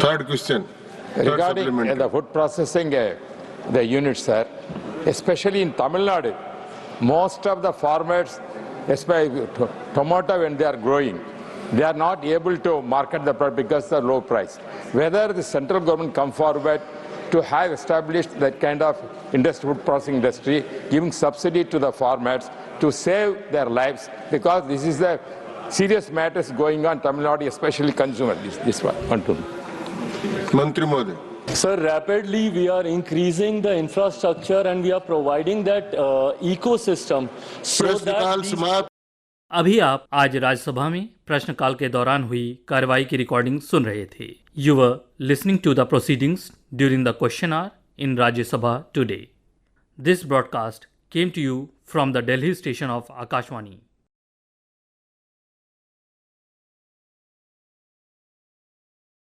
Speaker 2: third question.
Speaker 17: Regarding the food processing the units, sir, especially in Tamil Nadu, most of the farmers, especially tomato, when they are growing, they are not able to market the product because of the low price. Whether the central government come forward to have established that kind of industry, food processing industry, giving subsidy to the farmers to save their lives, because this is the serious matters going on in Tamil Nadu, especially consumer. This one.
Speaker 2: Mantri Modi.
Speaker 18: Sir, rapidly we are increasing the infrastructure and we are providing that ecosystem so that
Speaker 1: अभी आप आज राज्यसभा में प्रश्नकाल के दौरान हुई कार्रवाई की रिकॉर्डिंग सुन रहे थे. You were listening to the proceedings during the question hour in Rajya Sabha today. This broadcast came to you from the Delhi station of Akashvani.